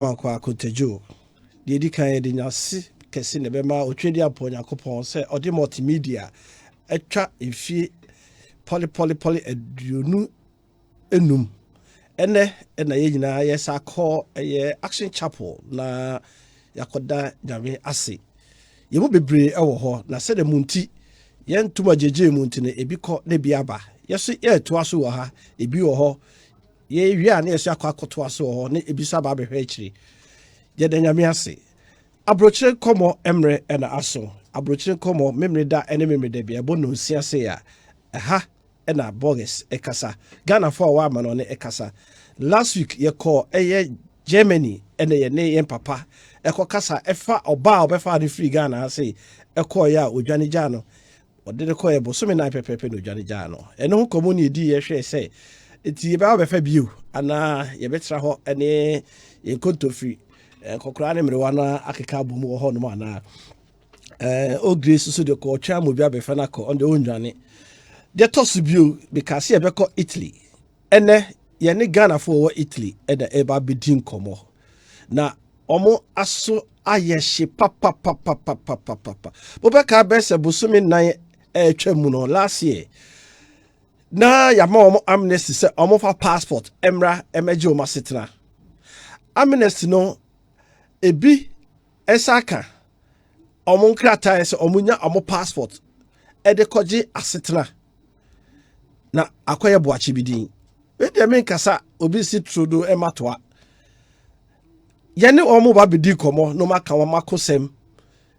Kwaku Tejo. The Edika de Nasi, Cassin the Bema, Utridi upon Yakupon, say, or the multimedia, a trap in fee, poly, a dunu enum. Ene, yes, I call a action chapel, na Yakoda Jami Asi. You will be brave, na said the Munti, yen tuma JJ Muntine, a biko nebiaba. Yes, to us who are, a bio. Ye ria na yesu akwa koto aso ho ne ebisa ba behwe akiri ye da nyame ase Abrokyire Nkomo emre na aso Abrokyire Nkomo memre da ene memre da bia bo no nsia se ya ha na bogus ekasa Ghana for wa ma no ne ekasa last week ye call Germany ene ye ne yen papa ekokasa efa oba obefa de free Ghana ase ekọ ya odwane gya no odede ko ye bo so me na pepepe no odwane gya no ene ho komo ne di ye hwe se iti ba be fa biu ana ye betra ho ene ye kontofi kokora ne mrewa na akeka bomu ho no ana o grace so de ko twa mo bia be fa na ko on de onwane de toss biu because ye be ko Italy ene ye ne Ghana for Italy e da e ba bedi nkomo na omo aso ayehye papa bo be ka be se busumi nan twam no last year na ya ma amnesty se omo fa passport emra emeje o masetena amnesty no ebi esaka omo nkrata se omunya omo passport e de koje asetena na akoye boachi bidin we de men kasa obi si trudo ematoa yene omo ba bidi komo no maka wa makosem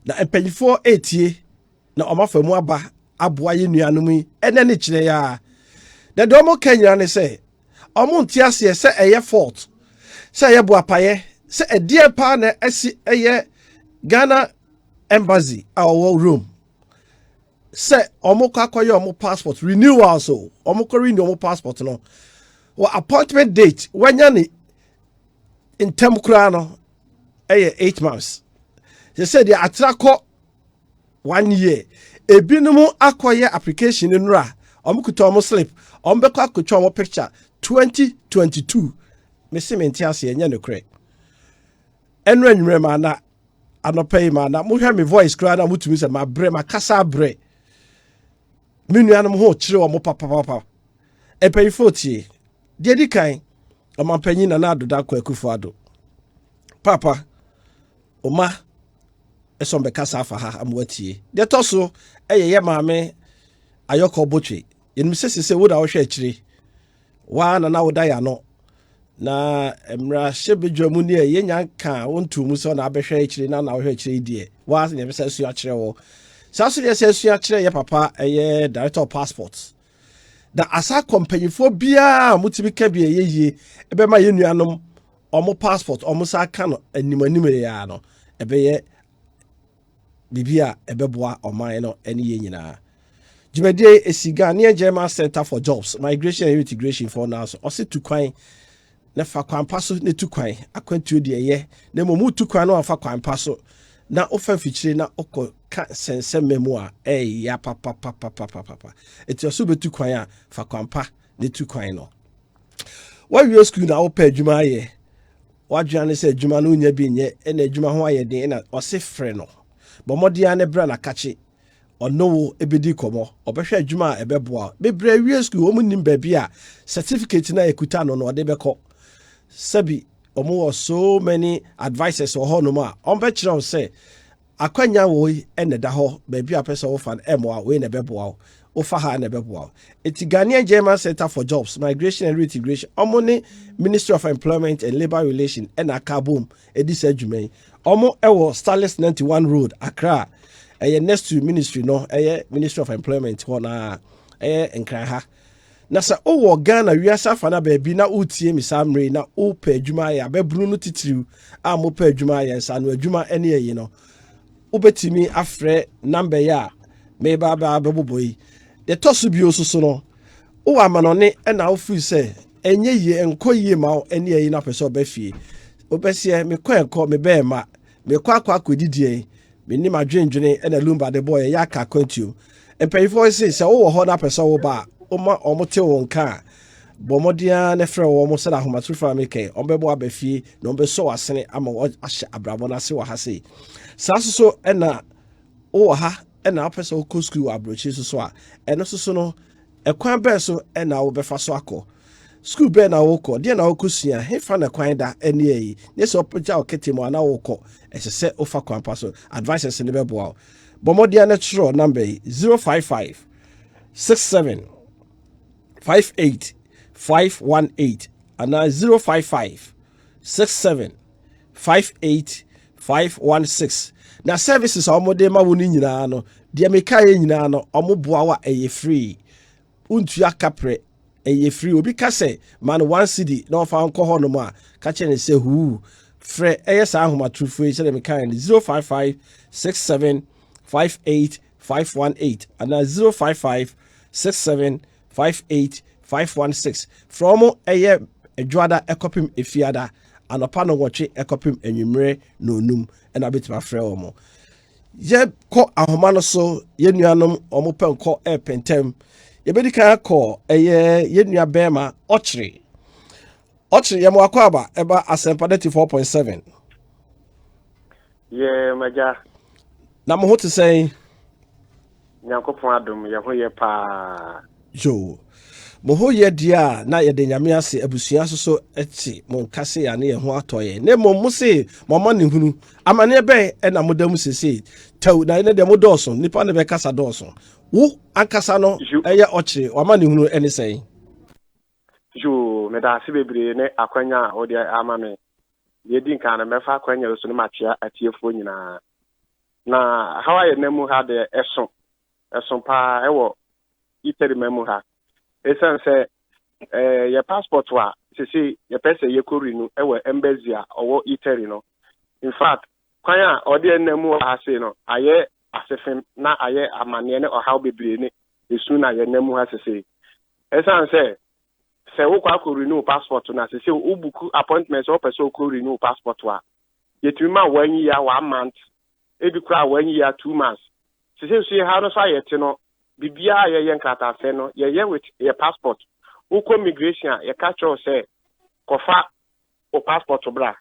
na empanyifo etie na omo famu aba aboa ye nuanom ene ne kire ya the domo Kenya ne say omo ntiase se eye fault se eye boapaye se edie pa na esi eye Ghana embassy our room se omo kwakoye omo passport renewal so omo ko renew omo passport no wa appointment date wanya ne intem kura no eye 8 months they said they atrako 1 year ebinumu akoye application nura omukuto omo slip ombekwa akotwa omo picture 2022 mesimenti ase enye ne kre enru anwure ma na anopai ma na mohwa me voice kra na mutumi se ma bre ma kasa bre menuanom ho kire omo papa epayifo tie de dikan omampanyi na na adoda Kwaku ado papa oma esombe kasa afa ha amwatie de toso ye maame ayoko botwe yenim sese woda wo hwe akire wa na woda ya no na emra shebedwamu ne ye nyanka wontumu so na abehwe akire na wo hwe akire die wa ne be sasu akire wo sasu de sasu akire ye papa ye director of passports da asa companyfo bia mutibi ka bia ye ebe ma ye nuanom omo passport omo sa ka no animanim ya no ebe ye bibia ebeboa oman no ene ye nyina Jumede esiga near German Center for Jobs, Migration and Integration for now. So, also to kwan na fa kwan paso ne tu kwan akwantu de ye na momu tu kwan no fa kwan paso na ofa fichire na okọ ka sense memo a ya papa eti oso betu kwan a fa kwan pa ne tu kwan no wa wi school na opa adwuma ye wa dwane se adwuma no nya bi nye na adwuma ho aye den na ose frɛ no bo modia ne bra na kache ono ebedi komo obehwe adwuma ebeboa bebre wi school omu nim baabi a certificate na ekuta no no de beko sabi omo so many advices o ho no ma ombe kire say akwanya wo ene da ho baabi a pese wo fa emo a we na beboa wo fa ha na beboa eti Ghanaian German Center for Jobs, Migration and Integration omo ne Ministry of Employment and Labour Relations ena kabum edisa adwuma omo ewo Starless 91 Road Accra next to ministry no Ministry of Employment na nkran ha na sa o Ghana wiasa fa na baabi na utie mi samre na o pa adwuma ya bebru no titiriu a mo pa adwuma ya sa no adwuma ene yi no obetimi afre number ya me ba beboboyi de tosu bi osusu no o amano ne na ofu se enye yi enkoyi ma ene yi na pese obafie obesie me kwenko me be ma me kwakwa akodidie meni madwendwene ena lumba de boy ya ka kwantu empayifo se wo ho na pese wo ba oma omote won ka Bomodia nefre wo mo sada homatru fa meke ombebo abafie na ombeso wasene ama ahye abrabo na se wa ha sei saso ena o ha ena apese o ko school Abrokyire so a eno so no ekwan be so ena wo befa so akọ school be na wo kọ de na wo kosua he fa na kwan da ene yi ne so opja o ketimo na wo kọ ehse ofa kwan pa so advices ne be boa bomodia na tro number 055 67 58 518 and 055 67 58 516. Now services are more than my winning no. The American no omoboa a free. Untua capre a free because man 1 city no found cohonoma catching and say who fre ASA homa true free so American 055 67 58 518 and 055 67 58 516 from a Edwada Ekopim Efiada and upon a watch Ekopim Enumere no num and a bit my frelmo. Ye call a homano so yenuanum or mopen call air pentem. Ye bedika call a yenya bema ochri. Ochri Yamuakwaba eba Asempa94.7. Yeah, Maja. Now, what to say? Nyankopon adom ye ho ye pa. Jo. Moho ye dia na ye de nyame ase abusua so eti mon kase ya na ye ho atoye ne mo se mama ne hunu amane be e na modam sese taw na ne de modoso nipa ne be kasa doso wo ankasa no eye ochire mama ne hunu ene sei jo me da se bebre ne akwanya o de ama me ye din kan na mefa akwanya so ne machia atiefo nyina na hawaye nemu ha de eso pa ewo iteri memu ha esan say your passport wa sisi your person ye korinu ewe embassy a owo Italy no in fact kwanya odi enemu ha say no aye asefem na aye amane ne ohaw bebre ne esu na ye nemu ha sisi esan say wo kwa korinu passport na sisi ubuku appointment so person korinu passport wa yetuma 1 year 1 month ebi kura 1 year 2 months sisi ha no sa yete no bibia ye nkata se no ye with your passport uko migration ye catch us say kofa o passport bra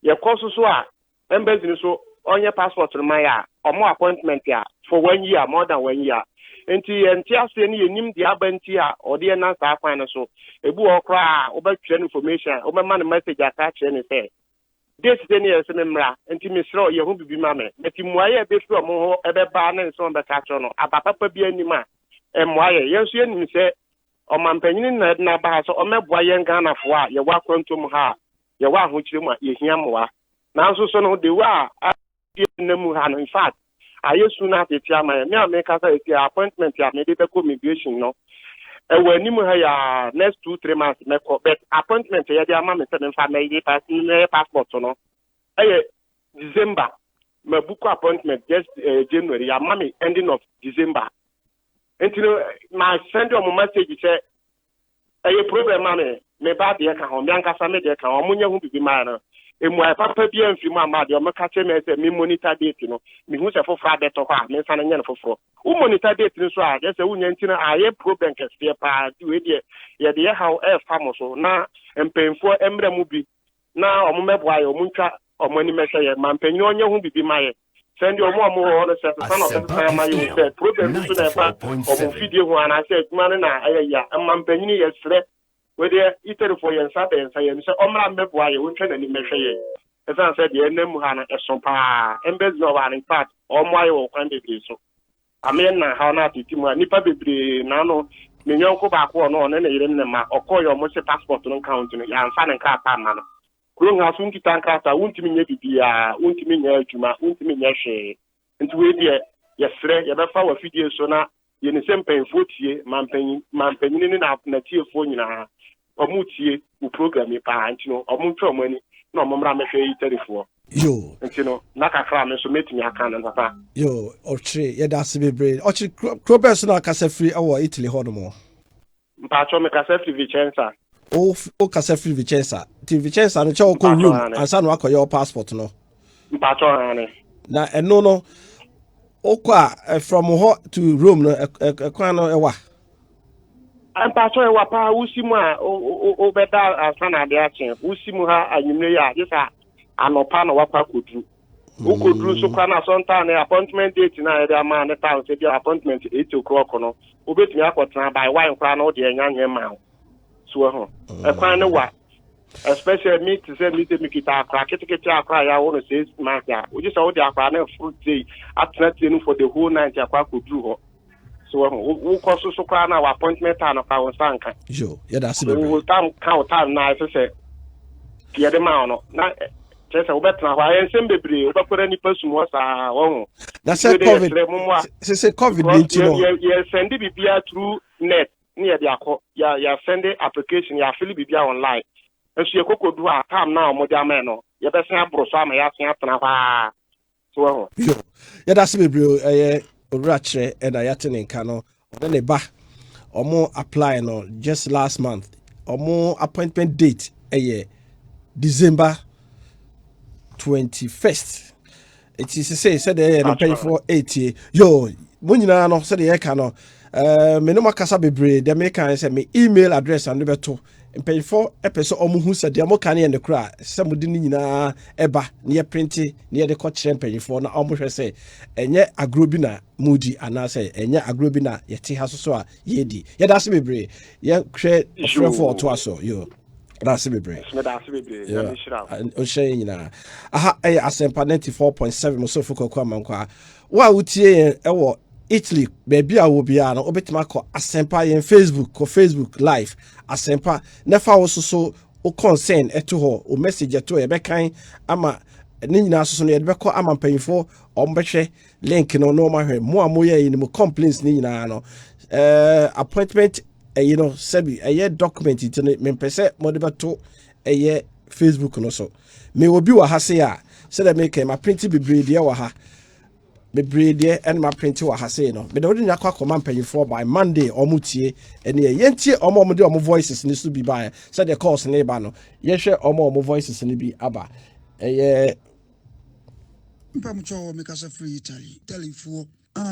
ye koso so a embassy so onye passport ma ya omo appointment ya for 1 year more than 1 year enti ase ni yenim di abanti a ode na sa kwan no so ebu okra obetwe information obema na message aka kire ni say this day yes memra enti misro ye ho bibi ma me enti muaye be fi omo ho ebe ba na nso be ka kire no abapapa bi anima muaye yenso yenim se omampanyin na ba so omeboa ye Ghana fo a ye wa kwantom ha ye wa ho kire mu a ye hia moa na nso so no de wa nemu ha no in fact ayesu na tetia ma me ameka sa eti appointment ya me de be immigration no when you have next 2-3 months, but appointment here, the amount of passport, no. December, my book appointment just January, your mommy ending of December. And you know, my send you a message say, a problem, money, me bad the account, Bianca Sammy, the account, Munya who be man. And my papa be and few mamma, the Omakache me monitor date, you know, me who's a for Friday to her, me son and for. Who monitor date in Swat, just a woman, I have problem can stay apart, do it, yeah, the how famous, now, and paying for emblem will be now, or Mabwai or Muncha or money measure, man, paying on your who be my send your more on the son of the time I said, problem to the part of video, and I said, man, and I, and man, penny yesterday. Whether Italy for your Saturday and say, Omra Mebway, we train any measure. As I said, the name Hana Esompa, Embeds no one in fact, or my own candidate. So, I mean, how not to Timur, Nipa Bibri, Nano, Minyoko back one on any Renema, or call your most passport on counting, and fan and car man. Grung has Unki Tankata, Untimin Yabia, Untimin Yajuma, Untimin Yashe, and to wait here, yes, you have our video so now, you know, same pain 40, man penny in our native phone. Omutie u program pa antino omunto money no momra me hwe Italy yo antino nakakra me so metimi aka na papa yo ochre ye da se bebre ochre crobes na kasa free awo Italy ho no mo mpacho me kasa free Vicenza o kasa free Vicenza ti Vicenza no che o ko room ansa no akoye o passport no mpacho ane na eno no o kwa from ho to Rome no kwan no ewa I'm pastor wapa usimu a o beda asana de achen usimu ha anyimre ya just anopa na wapa kodru o kodru so kwa na sonta na appointment date na e ma na town say the appointment 8 o'clock no obetumi akotena by wine kwa na o de enyanwe ma so ho e kwa na wa especially me to say me kita akra ketekete akra ya wo no 6 months ya o just o de akra na fruit day atena tenu for the whole night akwa kodru ho. So we cost so kwa na appointment and ka won sanka. Yo, yeah, that's it. We time count time na say tie de ma no. Na just we better na en sem bebre we bekwara ni pasu mo sa won. Na say covid. Say covid mean no. You send bibia through net. Ni e dia ko ya send application ya fill bibia online. Esu ye kokodu a time na mo dia me no. Ye be sen abro so ama ya sen atena kwa. So yo. Yeah, that's it bebre Abrokyire and Ayatene Kano, then a ba or more apply no just last month or more appointment date a year December 21st. It is to say, said they pay for 80. Yo, when you know, said the Ekano, Menoma Casabibre, the American sent me email address and number 2. And pay for episode who said the Amokani and the cry. Some would na eba near printy near the coach champagne for na almost say, and yet a grubina moody and I say, and yet a grubina yet he has so yedi. Yeah, that's me brave. Yeah, create a friend for to us. Yo, that's me brave. Yeah, and saying na aha, Asempa94.7 so for Kwaku Amankwatia. What would you Italy, baby, I will be on Obetimako Asempa in Facebook live. Asempa never also so o concern eto ho o message eto e bekan ama ni nyina so no e beko ama mpanyfo o mbehwe link no no ma hwe mo amoye ni mo complaints ni nyina no appointment you know sebi document it me pese mo de beto Facebook no so me obi wa ha se a se da make ma print bebre de wa ha bebre de and ma print wa ha se no me de wodi nyakwa koma mpanyfo by Monday omutie ene yentie omo de omo voices ni so bi ba se the course ne ba no ye hwe omo voices ni bi aba mpamcho me kasa free Italy for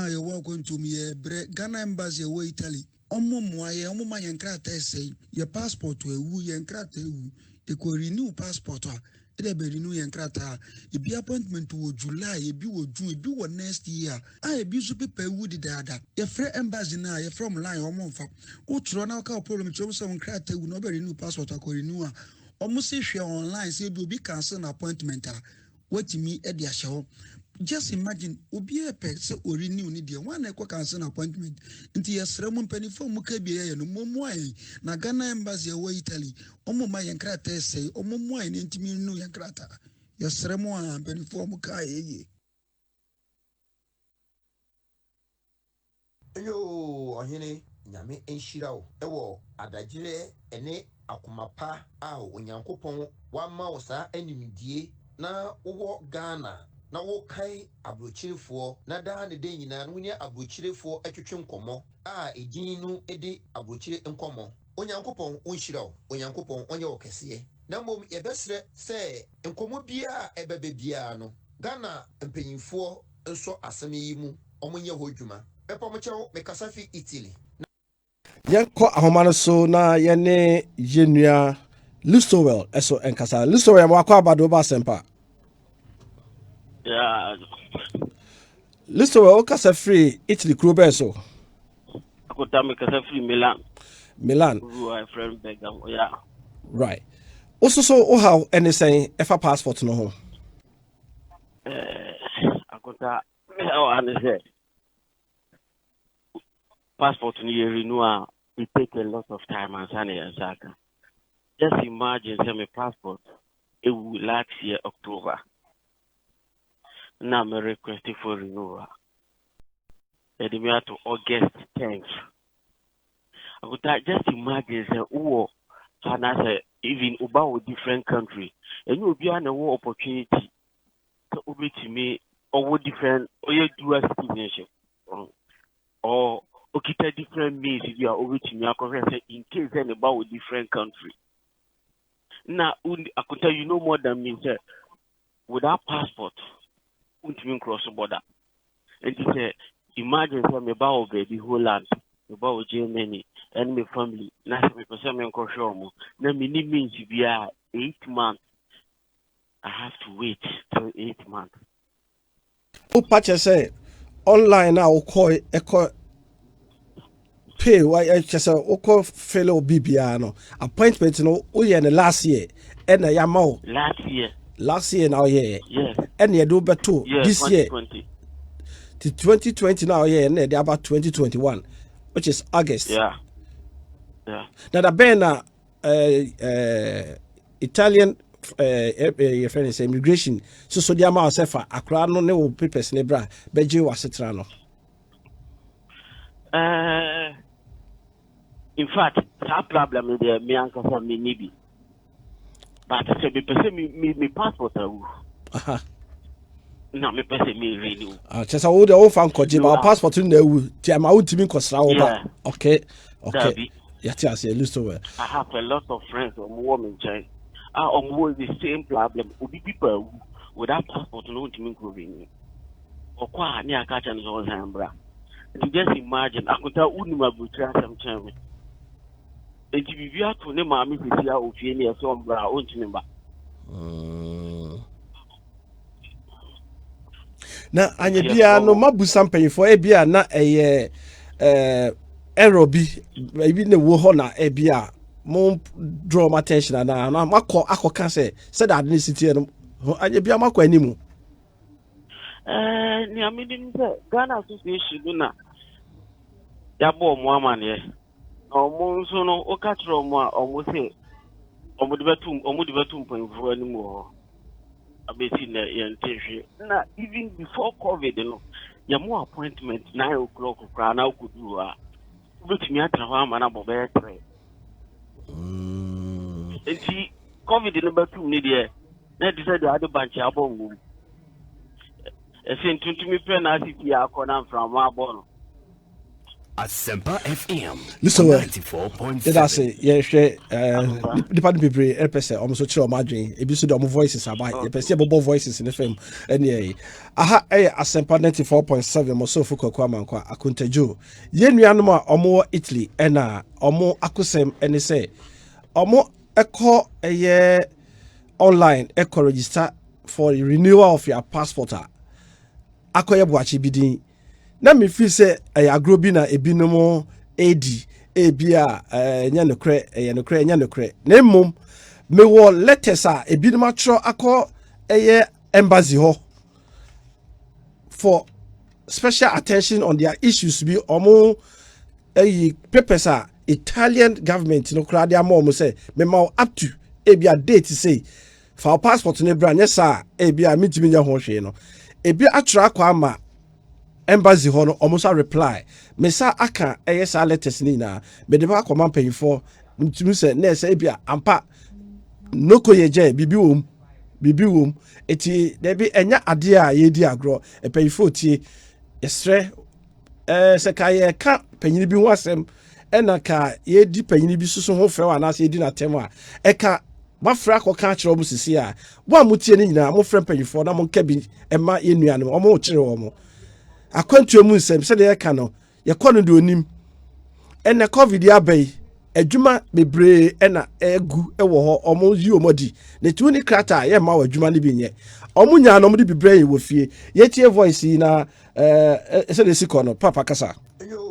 you welcome to me Ghana embassy we Italy omo moaye omo ma yenkrata say your passport to ewu yenkrata ewu e ko renew passport e be renew yenkrata e bi appointment wo July e bi wo June e bi wo next year e bi so paper ewu di dada your free embassy na your from line omo mfa wo tro na ka problem tro so yenkrata ewu no be renew passport ko renew a omo se hwe online say do bi cancel an appointment what me e dia hye. Just imagine obi e pe se ori renew ni de one e cancel an appointment nti yesre mu mpani fo mu ka bia ye no momu ai na Ghana embassy we Italy omo ma yenkrata sei omo mu ai ni ntimi nu yenkrata yesre mu a mpani fo mu ka ye yo ohene nyame enhira wo ewo adagire ene akomapa a onyankopon wa ma wo sa animdie na wo Ghana na wo kai Abrokyirefo na da ne de nyina no ne Abrokyirefo atwetwe nkomo a edin no ede Abrokyire Nkomo onyankopon onhyira wo onyankopon onye wo kese na mom ye besre se nkomo bia ebebe bia no Ghana mpanyinfo nso asem yi mu omonye ho dwuma epomochewo me kasafi Italy yanko ahomano so na yene yenua Lustowell eso enkasa Lustowell mo akwa abado ba Asempa. Yeah. Lustowell o kasa free Italy crew be so Akota me kasa free Milan who I friend Begam. Yeah, right. Also so o how anything efa passport no ho Akota me say passport ni renewal it take a lot of time and Saka. Just imagine say my passport it will last year October. Now I'm requesting for renewal. Let me to August 10th. I would just imagine say and I say even about a different country and you will be an opportunity to over to me or different or you do a citizenship or okay different means if you are over to me in case then about a different country. Now I could tell you no more than me sir without passport won't cross the border. And he said, imagine some about the whole land, about Germany, and my family. Now, me person me go show mo. Now, me need means to be 8 months. I have to wait till 8 months. O patch say online now call pay why just o call fellow BBR appointment no o ye last year and ya ma last year now yes and you do better this 2020. year to 2020 now and they about 2021 which is August. Yeah. Now the banner Italian your friend is immigration so the amount of akra no ne wo papers ne bra beje wasetra no. In fact, that problem is there. Me uncle for me maybe, but I say me passport no me person me renew. Just a would all fan koji ba passport in the ti ama utimi kosra over. Okay. Yes, list over. I have a lot of friends on women child. On the same problem. Obi people without passport no utimi go renew. Okwa ni akacha nzo zambra. You just imagine I could tell unima butra some time. And if you have to name me to see how you near some bra on member. Na anya bia no mabusa mpanyfo e bia na error bi ne wo ho na e bia mo draw my attention na makoka say that ethnicity no anya bia makọ animu. Ni amidin say Ghana Association na ya bo mo amane omo nso no o ka tro mo a omo say omo de betum panfo animu ho abeti na yentehwe na even before COVID no ya mo appointment 9 o'clock kra na okudu a ubetimi atra ho ama na bo be 3 enti COVID no betum ni de na decide ade bank abongu tuntumi pe na asiki akona from abono Asempa94.7FM. Listen, 94.7. That's it. Yeah, the part of people, person, almost chill my dream. If you see the voices about, you perceive both voices in the film. And yeah, Asempa94.7. Moso fuko Kwaku Amankwatia. Akuntejo. Yenu anuma omo Italy. Ena omo akusem. Ene say omo eko online eko register for the renewal of your passport. Akoye buachi bidin. Na me feel say agrobi na ebinom edi ebia nya nokre na mmom me wo letters a ebinom atro akọ embassy ho for special attention on their issues be omo papers a Italian government no kra dia mo say me ma up to ebia date say for passport ne bra nya sa ebia mitimi nya ho hwe no ebia atro akọ ama embassy hono almost a reply me sa aka sa letters ni na me de ba command pay for mtumi se na say bia ampa noko yeje bibi wom eti de bi enya ade a ye di agro pay for tie yesre se ka ye ka panyini bi ho asem ena ka ye di panyini bi susu ho frɛ wa na se ye di na tem a eka mafra ko ka kire omu sisi a wa mutie ni nyina mo frɛ panyifo na mo nka bi ema ye nuane mo mo kire wo mo akwantu mu nsem se de ye ka no ye kɔ no de onim ena covid ya bai adwuma bebre ena egu ewo ho omo yi omodi ne tuni krata ye ma wa adwuma ne bi nye omo nya no mo de bebre ye wo fie ye tie voice na se de sikɔ no papa kasa yo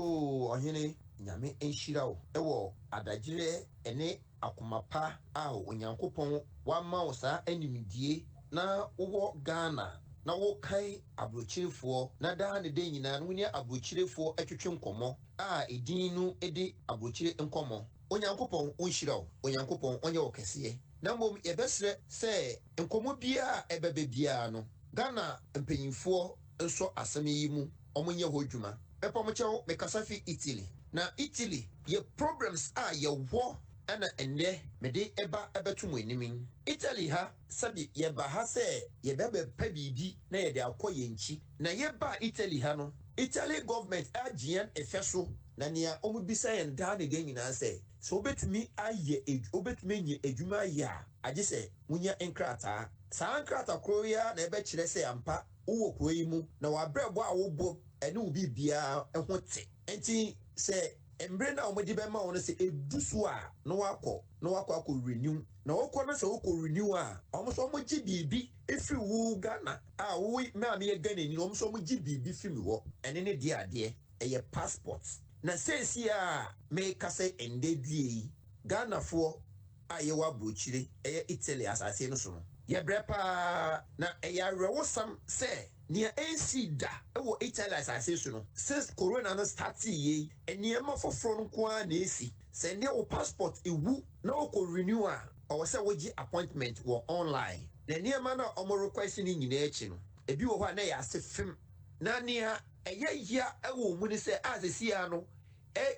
ohene nyame enhira wo ewo adagire ene akomapa a onyankopɔn wama wo saa animdie na wo Ghana na wo kai abrokyirefo na da ne den nyina no ne abrokyirefo atwetwe nkomo a edin no edi abrokyire nkomo onyankopɔn onhyira wo onyankopɔn onye wo kɛseɛ na mom yɛbɛsrɛ sɛ nkomo bia ɛbɛbɛ bia no Ghana mpanyinfo nso asɛm yi mu ɔmonye ho dwuma mepɔmkyɛw mekasa fi Italy na Italy ye problems a yɛwɔ ana enne mede eba ebetum enimi Italy ha sabi ye ba ha se ye bebe pa bibi na ye de akɔ yenchi na ye ba Italy ha no Italy government agian efeso na nia omubisa ye nda ne de nyina se so obetumi aye obetumi nye adwuma ya age se munya enkrata saa enkrata kroya na ebe kire se ampa wo kroyi mu na wa brebo a wo bo ene obi bia eho te enti se embre na omodi be ma won say edusu a no wakọ renew na okọ na say okọ renew a omso omoji bibi efi wu Ghana a wo ma me Ghana ni omso omoji bibi fi mi wo ene ne de ade eye passport na sensi a me ka say ende due Ghana fo a ye wa Abrokyire eye Italy asase no so no ye brepa na eye rewosam say nia NC da ewo Italy asase so no since corona no start ye eniema foforo no kwa na esi se ne o passport ewu na o ko renew a o se wogi appointment wo online na eniema na o mo request ni nyina echi no ebi wo ha na ya asefem na nia eye ya ewo mu ni se asesi ya no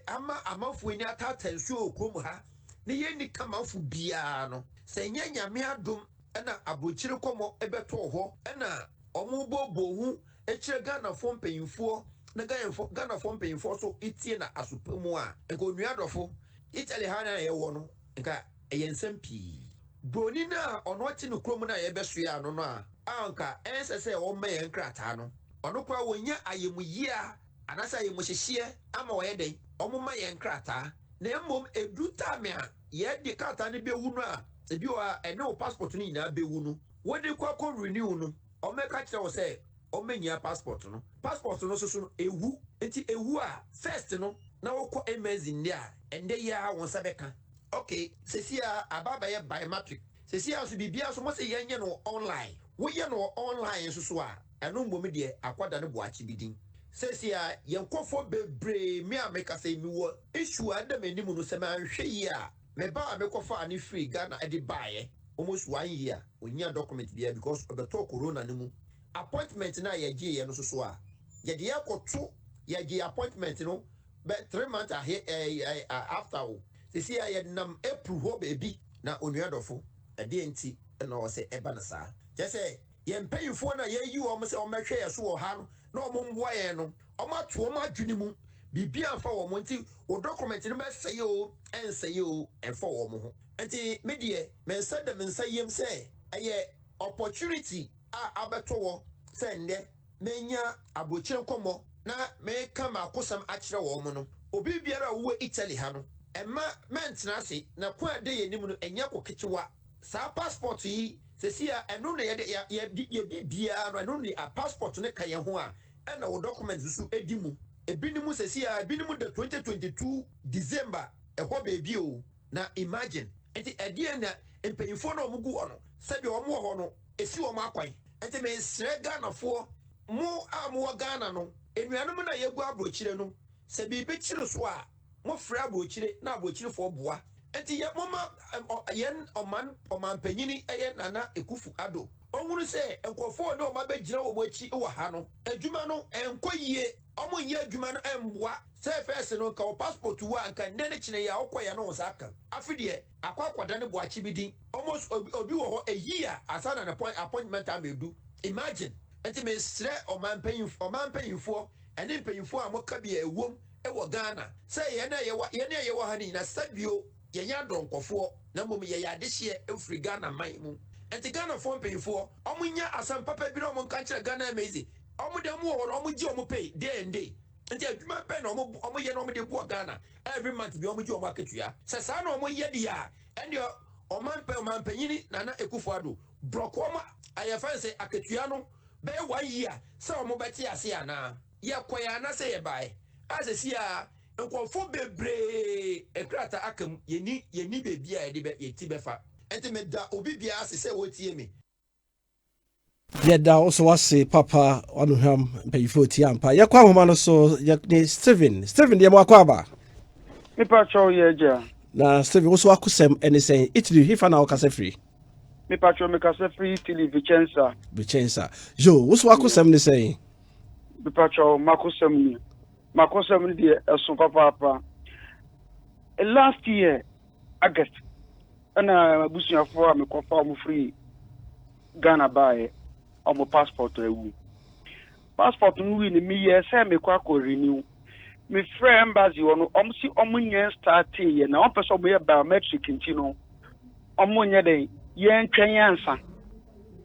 ama amafo ni atata nsu okrom ha ne ye ni kamafu bia no se nya nyame adom na Abrokyire Nkomo ebeto ho na omo bobo hu echire Ghana fo mpanyinfo na Ghana fo mpanyinfo so itie na asopemu a enko nuadofo Italy ha na ye wo no nka eyensem pi broni na ono ati no krom na ye beso ya no no a anka ensese o ma ye nkrata no ono kwa wonya ayemuyia anasa ayemuhyehye ama wo ye den omo ma ye nkrata na emom eduta me a ye de krata ne be wu no a ebi wa ene o passport ni na be wu no wodi kwa renew no o meka kire wo say o menya passport no so ewu enti ewu a first no na wo ko amazing ne a ende ya won sabeka okay sesia ababa ye biometric sesia so bibia so mo say yenye no online wo ye no online so a eno mbom de akwada ne boachi bidin sesia yenkofo bebre me ameka say mi wo issue adam enimu no se ma hwe yi a me ba amekofa ani free Ghana e de bae almost 1 year onya document bia because of the corona ne mu appointment na ye gie ye no so a ye de yakoto ye gie appointment no but 3 months after wo sisi ye nam April ho baby na onuadofo e de enti na o se eba na sa je se ye mpayifo na ye yi o mo se o mehwe ye so wo ha no na o mo mboa ye no o ma to o ma dwuni mu bibia fa wo mo nti o document no be sey o ensey o enfo wo mo ho enti medie men said them nsayem say eye opportunity abeto wo say nde menya Abrokyire Nkomo na me kama akosam akire wo mo no obi biara wo Italy ha no emma mentna ase na kwa de yenim no enya koketewa sa passport yi sesia eno na ye bibia no eno ni a passport ne ka ye ho a na wo documents su edimu ebinimu sesia ebinimu de 2022 December ho baby o na imagine enti edie na empanyifo na omugu ho no sabi omo ho no esi omo akwan enti me sre Ghana fo mo amwo Ghana no enuanum na yegu Abrokyire no sabi be kire so a mo fra Abrokyire na Abrokyire fo boa enti ye moma yen oman panyini eye nana ekufu ado onwuru se enkofo na oma begina wo mochi wo ha no adwuma no enkoyie omo nye adwuma no emboa se first no ka passport wa anka nene kine ya okoya no saka afidie akwakwada ne boachi bidin almost obi wo ho a year asana na appointment amedu imagine enti me sre oman panyinfo ene panyinfo a moka bia ewom ewo Ghana se ye na ye wa ha ni na sabio ye nya donkofo na mom ye ya dehye efri Ghana man mu enti Ghana fo panyinfo omunya asampapa bi no mo nka kire Ghana amazing omu dem wo no omu gi omu pay day and day nti adwuma pe no omu ye no omu de bo Ghana every month bi omu gi omu aketua se sa na omu ye dia ende oman panyini nana ekufu ado brokoma ayefanse aketua no be 1 year se omu beti ase ana ye koya na se ye bai asesi a nkofo bebre ekrata akam yeni bebi a ye de yeti befa enti me da obi bia ase se wotie me yɛda also wase papa ɔnohwam mpanyifo tie ampa yɛkɔ ahoma no so yɛne Steven deɛ moakɔ aba Mipa chow yeja. na Steven wo so akosɛm ɛne sɛn Italy hifa na wokasa firi Mipa chow mikasa free Italy Vicenza jo wo so akosɛm ne sɛn Mipa chow makosem ni de esun papa. Last year August ana busuafo a mekofa mo free Ghana bae omo passport ewu passport no wi ni mi ye say me kwa ko renew me frɛ embassy wono omsi omunye start ye na on person ye biometric ntino omunye den ye ntwen yansa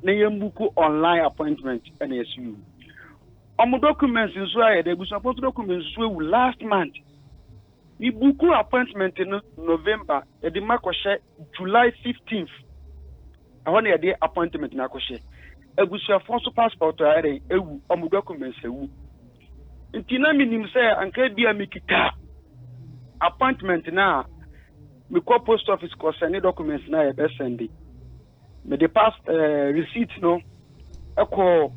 na ye mbuku online appointment and yesu omo documents nso aye de busuafo documents nso ewu last month we book appointment in November, the Makoshe July 15th. I want a day appointment in Akoshe. A bushel for passport to a documents. Intina minim say and can be a mikita appointment now. Me call post office cause any documents now a best sending. Me the pass receipt no. I call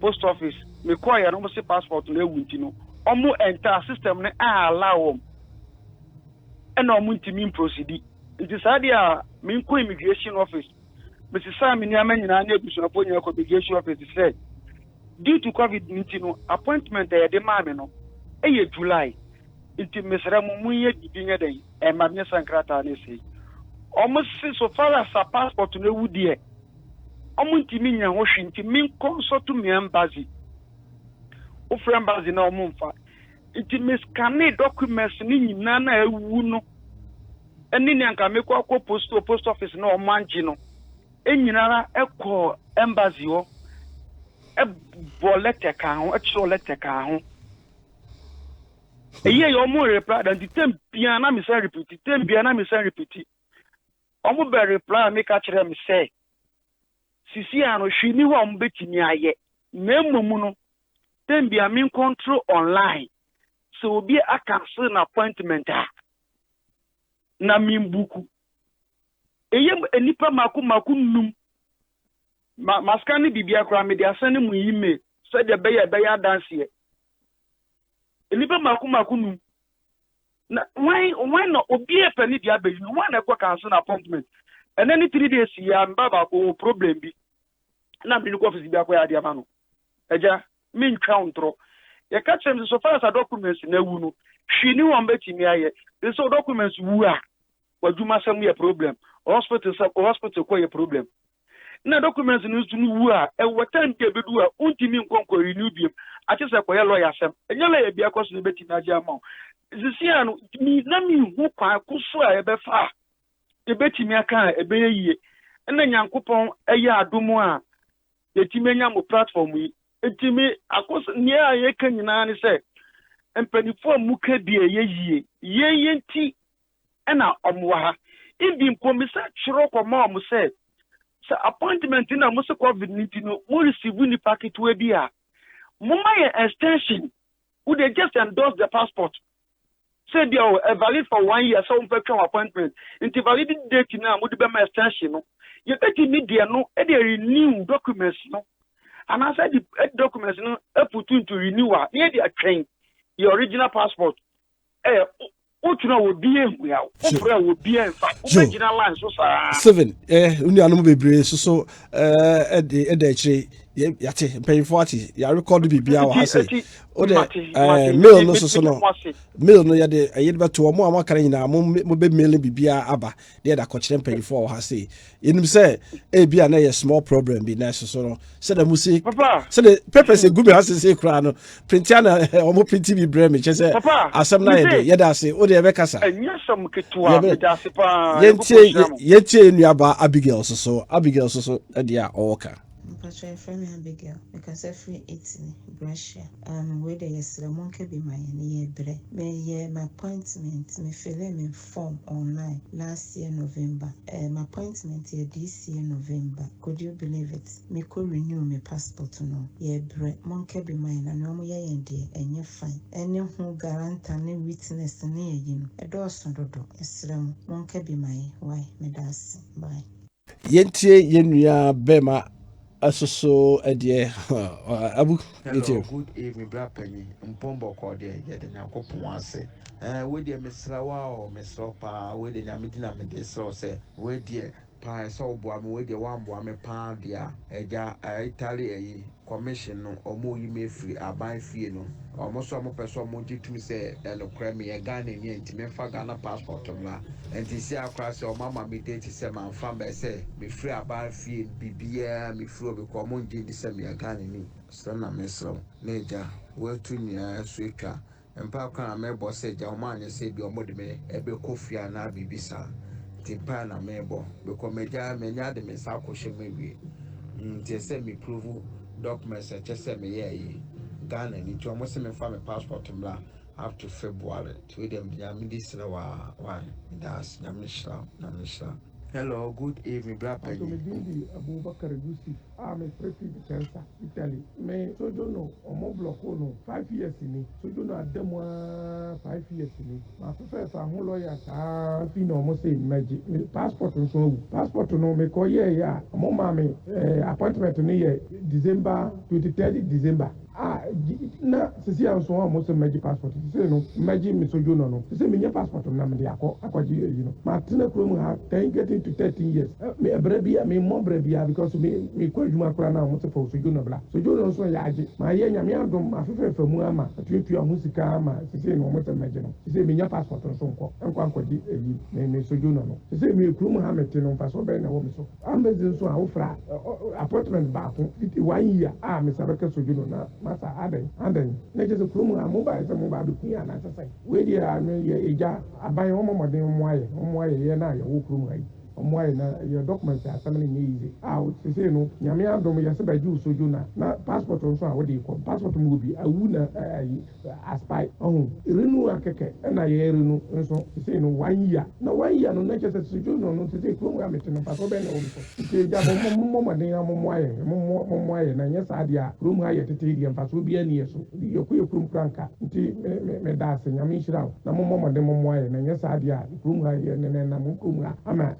post office. Me call ya no say passport no wuntino. Omo enter system ne allow em. And no muntimi proceed. It is idea me ko immigration office. Mrs. Sam ni amenya na ebusu apo nya ko immigration office said due to COVID-19 appointment the mame no July. Inti mesra mu ye bibinya den e ma me sankrata na sei. Almost so far as a passport no wudi e. Omo ntimi nya ho hwe nti min consult me embassy. O free embassy na omo mfa. Inti me scanne documents ni nyina na ewu no. Eni ni anka me kwa post office na omo anji no. Enyinara ekọ embassy ho. E bo letter kan ho, e cho letter kan ho. Eye yo mo reply dan di tem bia na me say repeat, tem bia na me say repeat. Omo be reply make a kire me say sisi ano hwini ho omo betimi aye. Na emom no tem bia me control online. So obi a cancel an appointment na mimbuku. Eye enipa maku num maskani bibia kra me dia send mu email so de be ya dance here. Enipa maku num na why no obi e pani dia be you why na go cancel an appointment and then 3 days ya mbaba ko problem bi na me ko office bia ko ya dia ma no eja me ntwa ntro ye catch them so far as documents na wu no hwini won betimi aye so documents wu a waduma sam ye problem hospital ko ye problem na documents no wu a e watan ke bedu a untimi nkonko renew biem ati se ko ye lawyer sam enyela ye bia ko so betimi age ama zisia no mi na mi hu kwa kuso a ye befa ye betimi aka e be yie na nyankopon eye adomu a yetimi nya mo platform yi etimi akos nia ye kanyina ne se empanifo muka die ye yie nti na omwa ha ibi mpomisa chiro kwama mo se appointment na mo se COVID-19 no mo receive ni packet we bia mo my extension would they just endorse the passport say they are valid for 1 year so on appointment until validity date na mo de be my extension no you bet me there no e dey renew documents no and I said the documents no put into renewal near the train your original passport Otuna will be here. Opera will be in fact. Original line so sa. 7. Uni anu bebre so edechre yate pay 40. Ya record bibia wa say. O de mail no so no. Mail no ya de ayede beto mo amaka nyina mo be mail bibia aba. De da kochire pay 4 ha say. Enim say e bia na ye small problem bi na so no. Say the music. Say the paper say gubi ha say kra no. Printiana omo printi bi bre me che say asem na ye da say o de be kasa. Enya som ketua me da se pa. Yentie nuaba Abigail so e dia oka. Mpacho friend me Abigail because every 18 brush where the yesterday monkey be my ye bre me my appointment me fill in form online last year November my appointment here this year November could you believe it me could renew my passport no ye bre monkey be mine and no ye ende enye fine any who guarantee any witness ne ye no edo so dodo esrem monkey be my why me das bye yentie yenua bema asoso edie abu good evening bra penny mpombo ko de ye de yakopon ase we de mesra wa o mesra pa we de nyamedina me de so se we de pa so bo am we de wan bo am pa dia eja Italy eyi commission no omo yi me free aban fie no omo so omo person omo gitumi se no kremi e Ghana ni ntime fa Ghana passport mla enti si akra se omo ma me date se man fa be se me free aban fie bibia me free obi ko omo ngi di se me Ghana ni so na me so neja we tu ni asweka empa kwa me bo se ja omo anya se bi omo de me ebe kofia na bibisa tipa na me bo because me ja me nya de me sa ko hye me wi nti se me prove documents che se me ye Ghana ni to mo se me fa me passport mla up to February. To them, this one. That's Namishra. Hello, good evening, brother. Automedindi Abubakar Yusuf. I'm a president cancer, Italy. Me sojono omo blocko no 5 years ni. Sojono ademwa 5 years ni. Ma first am lawyer sa fi no mo say meji. Passport nso passport no me ko ye ya. Omo ma me appointment ni ye December 23rd December. Na sisi anso mo say meji passport. Sisi no meji me sojono no. Sisi me nye passport na me akwaji you know. Ma tena krom ha can get to 13 years. Me brabia me more brabia because me kwa juma kura na mo se for sojono bla. Sojono so ya age. Ma ye nyame adom afefe mu ama. Atuatu amusika ama. Sisi no mo se meji no. Sisi me nya passport so nko. Enko ankwaji me sojono no. Sisi me krom ha mete no paso be na wo me so. Amazing so awofra appointment ba ko 1 year me sabeka sojono na masa aden na je se krom ha mo ba se mo ba be kuya na sasa. We dia no ye eja aban wo moden mo aye ye na ye wo krom ha omwa na your documents asamene nye easy say no nyame adom yese baji usoju na passport nso a wo dey ko passport mu bi awu na aspire renew akeke na ye renew nso say no 1 year na 1 year no na just soju no say krom ya mete no passport be na wo so say ja mo moden mo aye na nye sa dia krom ha ye tete dia passport bi ani yeso ye ko krom kranka nti me da se nyame hira na mo moden mo aye na nye sa dia krom ha ye na mo krom ha ama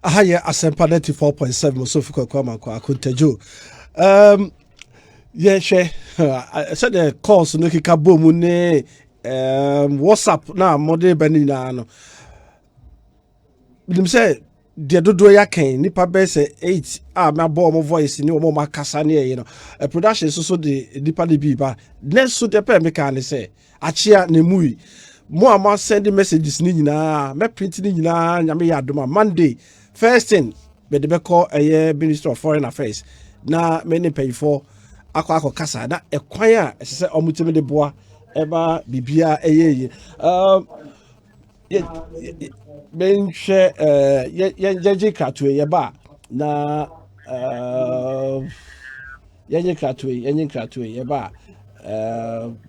Ahaya Asempa94.7 so for Kwaku Amankwatia. Said the calls no kika bomu ne WhatsApp na mode bani na no. Bilim say de dodo ya kan nipa be say 8 me abo mo voice ni mo makasa ne you know. Production so de nipa de bi ba. Next so de pe me kan say achia ne mui. Mo ama send messages ni nyina me print ni nyina nyame ya adoma Monday first thing be de be call Minister of Foreign Affairs na me ne pay for akọ kasa na ekwan a se omutime de boa eba bibia ye benhwe ye kratwe ye ba na ye kratwe ye ba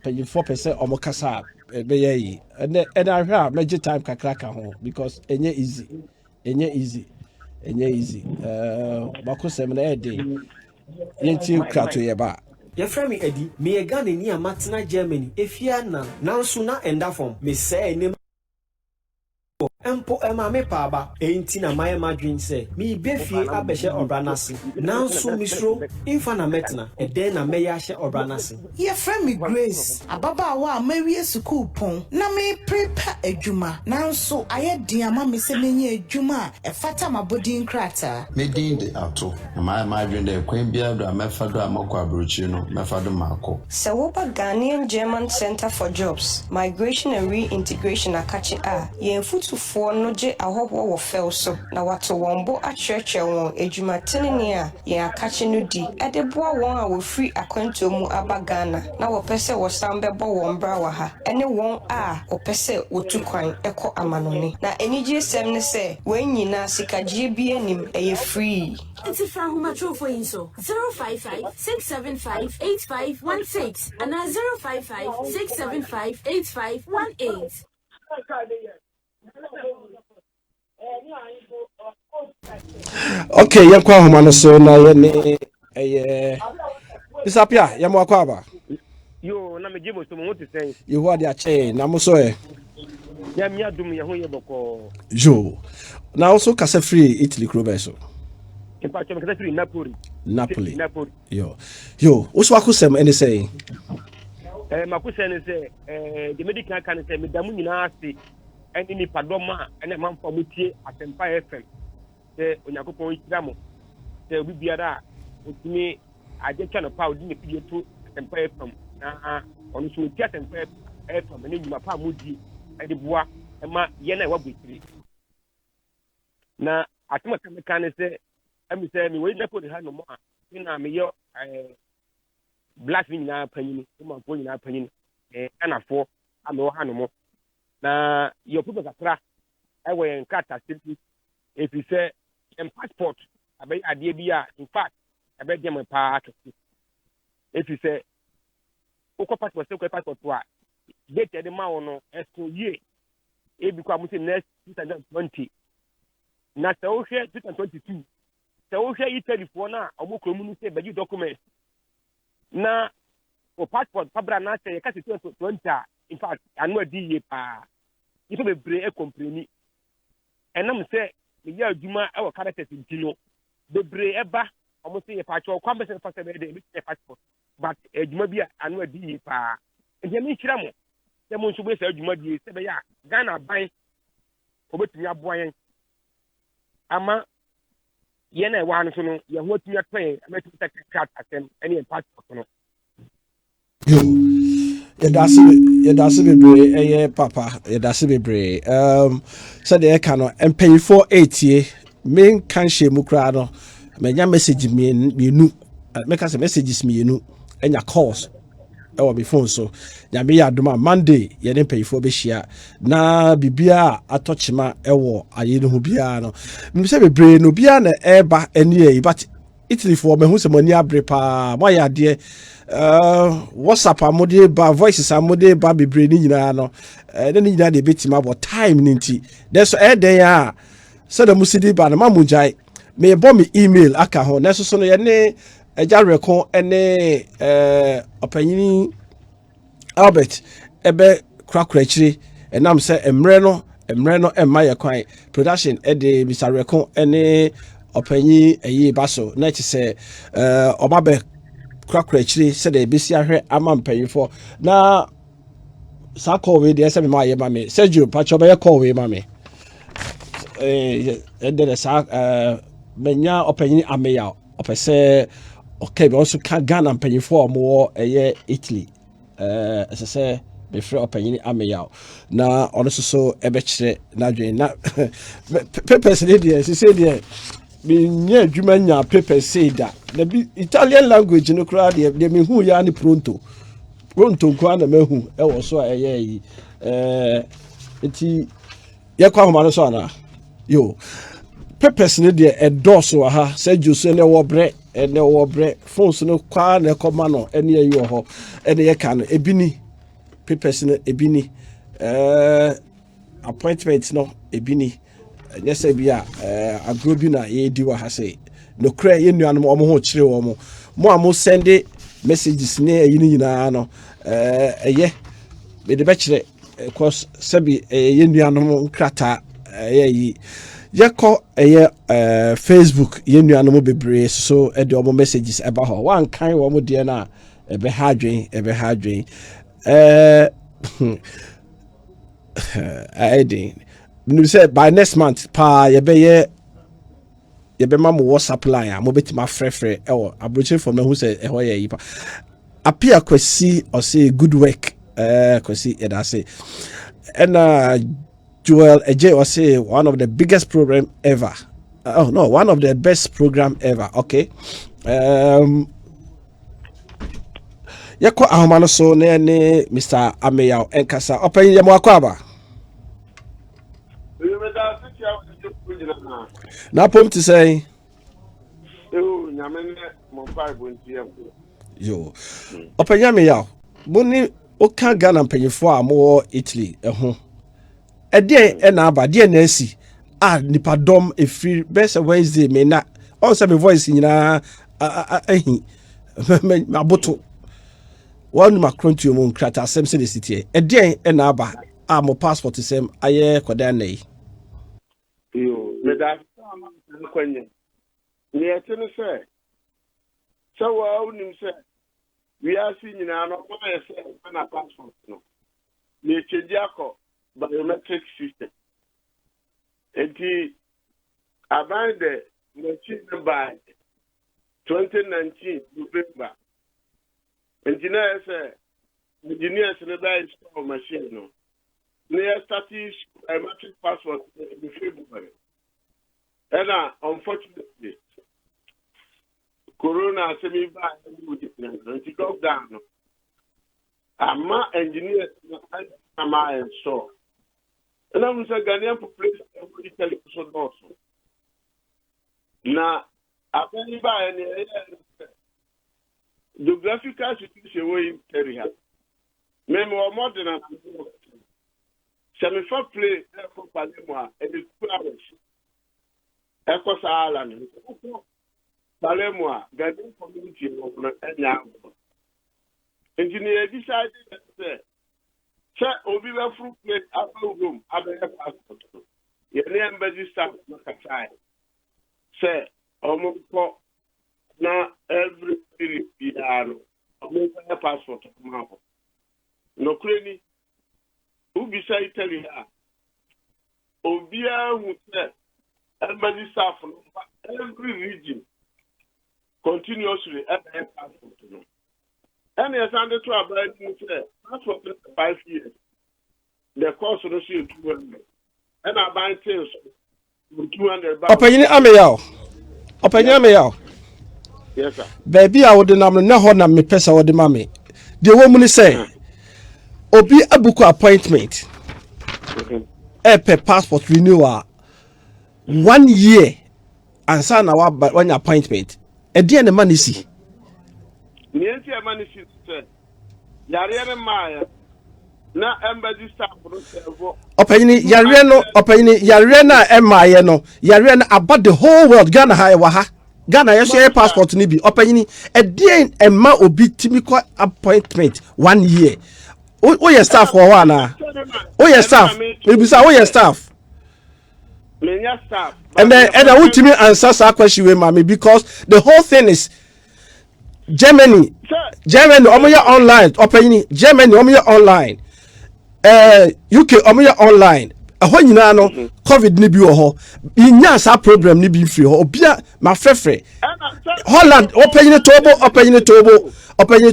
pay 4% omokasa be ye and I hear major time kakraka ho because enye easy bakosem na e dey yenti krato ye ba your friend me Eddie me a Ghana ni amatena Germany efia na nanso na enda form me say ne empo ema me paaba enti na my madwin say me befie abehye obranase nanso misro infa na metna e den na meya hye obranase your friend me Grace ababa wa mawie school pon na me prepare adwuma nanso ayedi ama me se menye adwuma e fata mabodin krata Me din de ato. My madwin de kwan bia do amefa do amako Abrokyire no mefa do mako. Sewoba Ghanaian German Center for Jobs, Migration and Reintegration Akachi A. Yen futu for noje ahobo wo fel so na wato wombo achurche won ejuma tenene a yen akachi no di edeboa won a wo free akwanto mu aba Ghana na wo pese wo sambe bo won bra wa ha ene won a wo pese wo tukwan ekọ amanone na enije sem ne se wen nyina sikagie bi anim eye free. It's a friend who much for you so 055-675-8516 and 055-675-8518. Okay, yankwa homa no so na ye ne disappear yamo akwa ba yo na me jebo so mo ti sen you who dey ache na mo so ya mi adum ye ho ye boko jo na also kasa free Italy club so in fact me kasa free Napoli yo also akusem any say makusem ne say the medical can say me damu nyina ase eni ni padoma ene manfo mutie Asempa FM se onyakopon ikiramo se obi biara otimi ajecha no pa odi ne pidie to Asempa FM na onu so ti Asempa FM ne nyuma pa mudi ede boa ema ye na wabotiri na atuma kan ne se emi se mi we na ko ha no mo a na me yo black nyina panyini mo manfo nyina panyini anafo ame ha no mo na your people kakra ewe en kata simply if you say in passport abai ade bia in fact abai dem pa to if you say oko passport se ko passport wa date de ma wono esto ye e bi kwa mu se next 2020 na se o hwe 2022 se o hwe Italy fo na omo kromu nu se bagi document na o passport pabra na se ka se 2020 in fact anu adi ye pa ife be bre e compreni enam se me ya adwuma e wo characters ntino be bre e ba omo se ye pa cho kwa be se fa se be de be passport but adwuma bi anu adi ye pa ntia mi kira mo se mo nso be se adwuma di se be ya Ghana ban obetumi aboa yen ama yena e wa no so no ye ho tumi atwen ametumi ta card asem ene passport no yo yɛdase bebree ɛyɛ papa yɛdase bebree sɛdeɛ ɛka no mpanyinfoɔ ɛtie menka nhyɛ mu koraa no manya message mmienu meka sɛ messages mmienu ɛnya calls ɛwɔ me phone so nyame yɛ adom a Monday yɛne mpanyinfoɔ bɛhyia na biribiaa atɔ kyema ɛwɔ ayɛ no ho biara no menim sɛ bebree no biara na ɛba ɛne yɛyi but Italyfoɔ mahu sɛ mo ani abere paa moayɛ adeɛ WhatsApp amode ba voices amode ba bebree ni nyinaa no ne nyinaa de betima bo time ni nti deso den a sɛ da musidi ba na mamugyae me bɔ me email aka ho na so no ye ne agya reko ne opanyini Albert ebe krakra chire enam sɛ emre no emma ye kwan production de Mr. Reko ne opanyi eyi baso na ti sɛ obabe krakra chire sɛ de besi ahwɛ ama mpanyifo na sa call we de sɛ me ma ye ma me Sergio pacho be call we ma me de sa menya opanyi ameya opese okay be also ka Ghana mpanyifo mo eye Italy ɛsɛ sɛ befrɛ ɔpanyini ameyaw na ɔno so ebe kyerɛ na dwen na papers ne deɛ sɛ deɛ menyɛ adwuma nya papers sei da na bi Italian language no koraa deɛ mehu ya ne pronto nkoa na mahu ɛwɔ so a ɛyɛ yi nti yɛkɔ ahoma no so anaa yo papers ne deɛ ɛdɔɔso wɔ ha sɛ dwoso ne wɔ brɛ phones no kwaa na ɛkɔma no ɛne ayi wɔ hɔ ɛne yɛka no ebi ni papers no ebi ni appointment no ebi ni nyɛ sɛ bi a agro bi na yɛdi wɔ ha sɛ nokora yɛ nuanom ɔmo ho kyerɛ wɔ mo a mo send messages ne ayi no nyinaa no ɛyɛ mede bɛkyerɛ cause sɛbi yɛ nuanom nkrataa ɛyɛ yi yɛkɔ ɛyɛ Facebook yɛ nuanom bebree so ɛde ɔmo messages ɛba hɔ wankan wɔ mo deɛ no a ɛbɛha adwen ɛden menim sɛ by next month paa yɛbɛma mo WhatsApp line a mobɛtumi afrɛfrɛ ɛwɔ Abrokyire fam na hu sɛ ɛhɔ yɛ yi pa apia Kwasi ɔse good work Kwasi yɛdase ɛna Joel Eje ɔse one of the biggest program ever one of the best program ever okay yɛkɔ ahoma no so ne Mr. Ameyaw ɛnkasa ɔpɛyi yɛ mo akɔ aba na pom te sɛ yo ɔpɛyi Ameyaw mo ni oka Ghana mpanyifo a mo Italy ɛho ɛdeɛ ɛna aba deɛ na asi a nipadɔm efiri best Wednesday me na ɔsɛ me voice nyinaa ahi maboto one macronti mo nkrata asɛm sɛ de sitie ɛdeɛ ɛna aba a mo passport sɛm ayɛ kɔda na yi yo me da kwanye ni etene sɛ wa unim sɛ we are seeing nyinaa no ko yɛ sɛ na passport no me cheji akɔ biometric system enti aban de machine by 2019 November engineer say engineers in the install machine no near status biometric passport in February and unfortunately corona semi by anti lockdown no ama engineers ama install and I'm saying Ghanaian population Italy so also na abani ba any geographical situation wey carry her Me more modern. Semi for play for Palema and the 2 hours. Echo Island. Palema, Garden Community of Enya. Engineer decided that sir, Obi fruit plate apple room, Abbey passport. Your name embassy staff Makasai. Sir, almost now every year, a passport of Marvel. No cranny. Who beside Italy? Obia who said embassy staff from every region continuously at a passport. And yes, under to our bride, that's for 5 years. The cost of the sea 200. And I buy things 200. Opinion Ameyao. Opinion Ameyao. Yes, sir. Baby, I would not honor me, Pesa or the mammy. The woman say, Obi Abuko appointment. Per passport renewal. 1 year. And son, our one appointment. And then the money see. Niente manisi said, Yariana Maya, na embassy staff for servo. Opinion Yariana Emayeno, Yariana about the whole world, Ghana Hawaha, Ghana, yes, passport nibi. Opinion a day and ma obi timiko appointment 1 year. Oh, your staff for one. Oh, your staff. Maybe so, your staff. And I want to answer that question with mommy because the whole thing is. Germany, omoya online. Opinion, Germany, omoya online. UK, omoya online. Aho nyina no COVID ni bi wo ho. Inya sa problem ni bi free ho. Obia ma frefre. Holland, opinion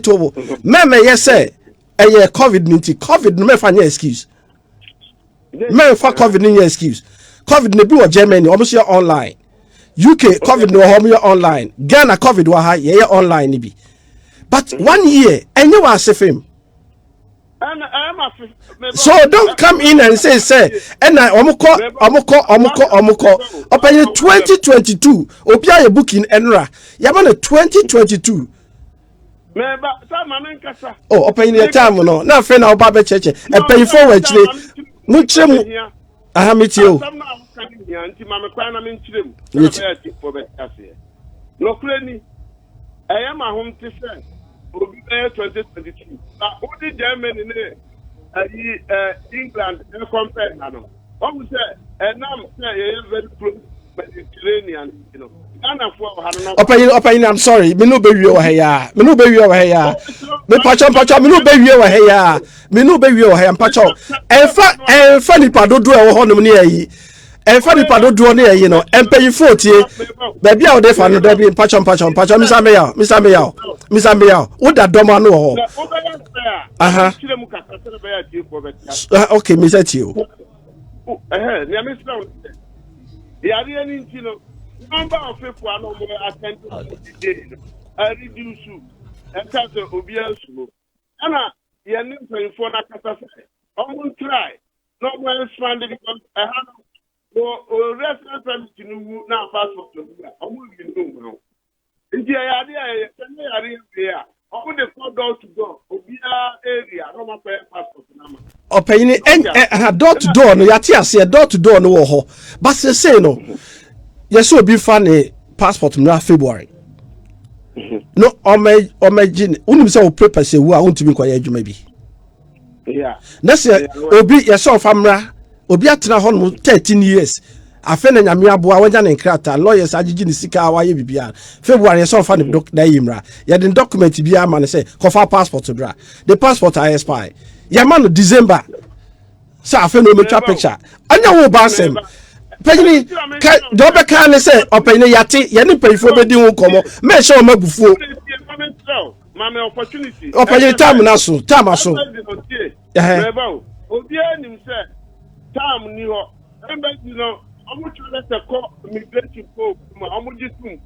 tobo. Meme yese eye COVID ninti. COVID no me fa nya excuse. Me fa COVID ni excuse. COVID ni bi wo Germany, omoya online. UK COVID no home online. Ghana COVID wa ha ye online be. But 1 year and you are safe. So don't come in and say and I omoko open 2022 opia ye booking enra yamana 2022. Oh open your time no na friend na oba be cheche e pay forward chile mu chemu aha metio no kreni I am a home to say 2022 only Germany England and compare no what we say and now say very close Mediterranean you know Opinion, I'm sorry. Me no be we over here. Me pacho. Me no be we over here. Me no be we over here. Pacho. Enfa nipa dodo e wo ho nom ne ayi. Enfa nipa dodo ne ayi no. Empayifo tie. Baby a wo dey fa no da bi pacho. Mr. Meya. Wo da dom anu ho. Aha. Okay, me say you. Ne me say yari ani ntino number of people are no more attending the day. I reduce you and tell the obvious. And you're not going for that capacity. I will try. Not well expanded because I have no resident permit to now passport to me. I will be no. In the area, I will the 4 door to door. Obia area, I don't want passport number. Opinion and door to door, no, Yatia say door to door, no, ho. But say no. Yes, so be funny passport in February. No, imagine. Unim say o paper say wo a untimi kwa yadwuma bi. Yeah. Na say obi yes so famra, obi atena ho no 13 years. Afa na nyame aboa wanya ne nkrata lawyers agigi ne sika wa ye bibia. February yes so fa ne na yimra. Ya den document bi ama ne say kofa passport bra. The passport I expire. Ya man December. Sa afa no metra picture. Anya wo ba asem. Pegni dobe kan say opene yate ye ne payfo be di ho komo me sha o mabufuo mama opportunity opene time aso obi anim say time ni ho embassy no omuchule se ko immigration ko omujitum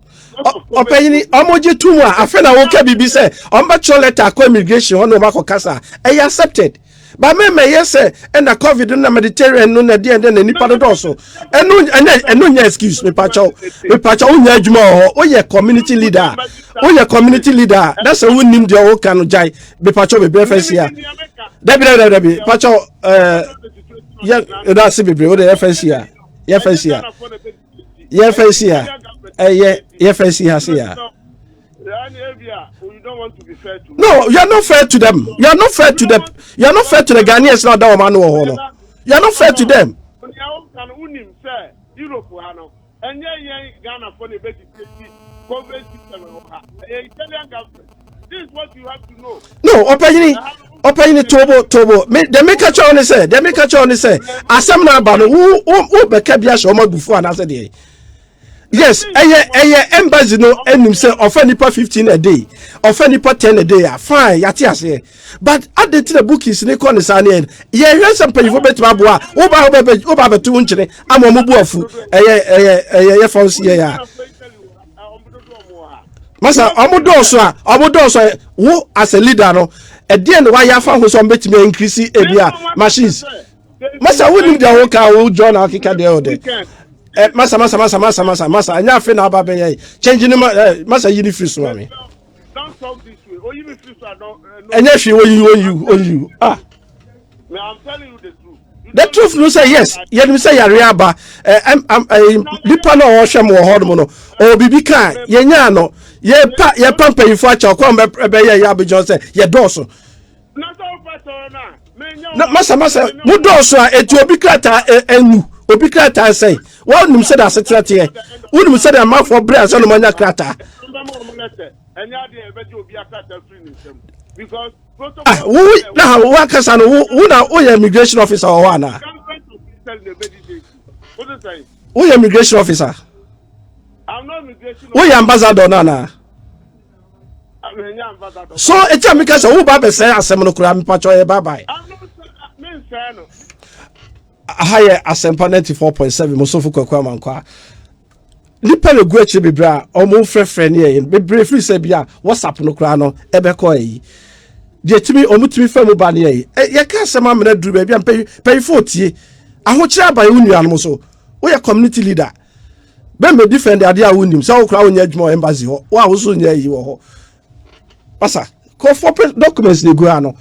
omujitum a afa na wo ka bibi say omba letter ko immigration ho no makokasa e accepted. But me yes and the COVID na Mediterranean no na dey and nipa do so enu nya excuse me pacho unya adwuma ho o ye community leader that's a win nim dey o kan jai me pacho be breakfast here Debbie, Pacho, that's it, bro. The FNC, FNC has here. You don't want to be fair to. No, you are not fair to them. You are not fair to them. You are not fair to the Ghanaians. Now, that man, you are not fair to them. Europe, and Ghana for the basic COVID system. Italian government. This is what you have to know. No, opinion, Tobo. They make a choice on say. They make a choice on say. Asemna who became Shoma before and after the. Yes, embassy no enim say offer nipa 15 a day, offer nipa 10 a day. Fine, yati ase. But at the book is ne kon sa ne. Ye hwe some pay for betima boa. Wo ba betu nchire. Amomu buafu. Ye fonse ye ya. Masa omodo so wo as a leader no. E dey no why afa ho so betimi increase ebia machines. Masa wo nim the whole car wo join akika there o there. Masa anya fe na aba be ye change ni masa yini free so me don't talk this way or you free so don't anya hwe on you me I'm telling you the truth the truth no say yes ye nim say yare aba lipa na o hwe mo ho no o bibi kan ye nya no ye pampa yifo acha ko be ye ya be jo say ye doso na so pastor na masa mu doso a eti obi krata enu obi krata say what nim say that secret here who say that man for bread so no manya krata because who na who kasa no who na who immigration officer or one na who immigration officer I'm not immigration who ambassador na so it's a because who ba be say asem no kura me pacho e bye bye higher Asempa94.7 Mosofo Kwaku Amankwatia nipa le gu achi bebra omo frefre ne ye bebre free say bia WhatsApp no kura no ebeko yi de timi omutimi famu ba ne ye ye ka asema mena duru ba bia pay 40 ahokyere abaye unuanom so wo ye community leader be me defend ade a wonim say wo kura wonya adwuma embassy ho wo a wo so nya yi wo ho pasa ko for documents ne gu ano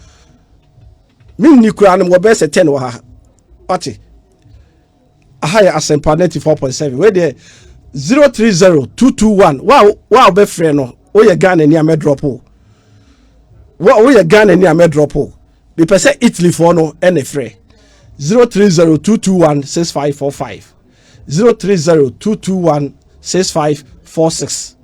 min ni kura no wo be se 10 wo ha Ati ahaya Asempa94.7 where there 030221 wow be friend no o ye Ghana ni ame drop o wo ye Ghana ni ame drop o be person Italy for no ene free 0302216545 0302216546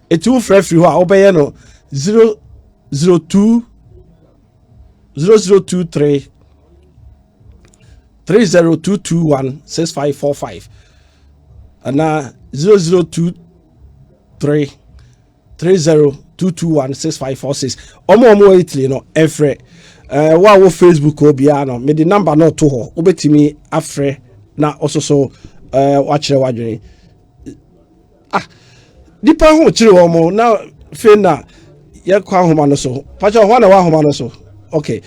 etu free ho a obeye no 0023 302216545 and now 0023 302216546 omo Italy no efre wa wo Facebook obia no me the number no to ho obetimi afre na ososo wa kire wadwene dipa ho kire wo mo na fe na ye kwa homa no so pacha ho na wa homa no so okay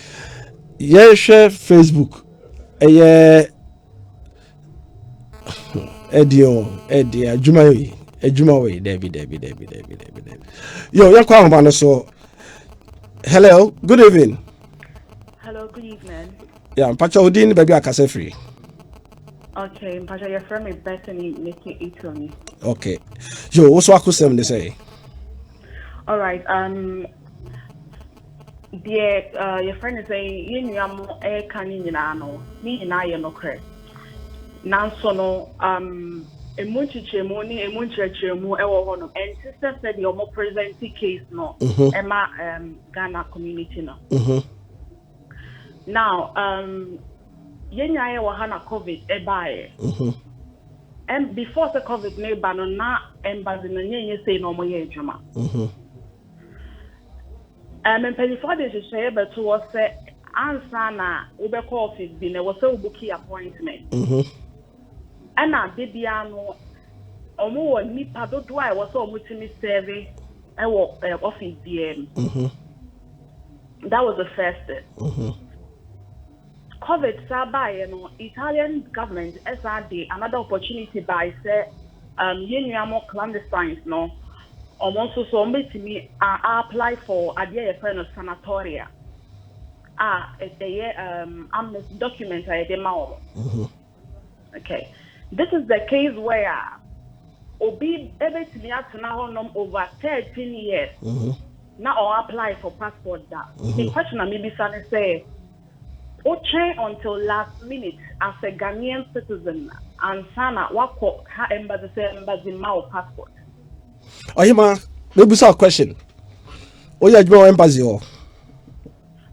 ye share Facebook edio ejuma we Debbie. Yo, you're calling about so. Hello, good evening. Hello, good evening. Yeah, Pacha Udin, baby, I can say free. Okay, Pacha, your friend is Bethany making it to me. Okay. Yo, what's what I could say? All right. Your friend is saying you know can you know me and I no correct. Now so no emunchichemu ni emunchichemu ewo hono and sister said the more present case no Emma Ghana community no. Now yenya e wa hana COVID e bae. And before the COVID ne ba no na embassy no nyenye say no mo ye adwuma. And before this is say but was say answer na we be call office bi na was say booking appointment. And na bibia no omo wo nipa dodo a was so mutimi serve e wo office DM. That was the first step. COVID sabai no Italian government SRD another opportunity by say yenuamo clandestines no almost so me apply for a friend of sanatoria amnesty document I did my okay. This is the case where Obi everything up to now over 13 years. Now I'll apply for passport that. The question I maybe say change until last minute as a Ghanaian citizen and sana wako ha embassy mao passport. Oyima, maybe a question. Oya jbo embassy o.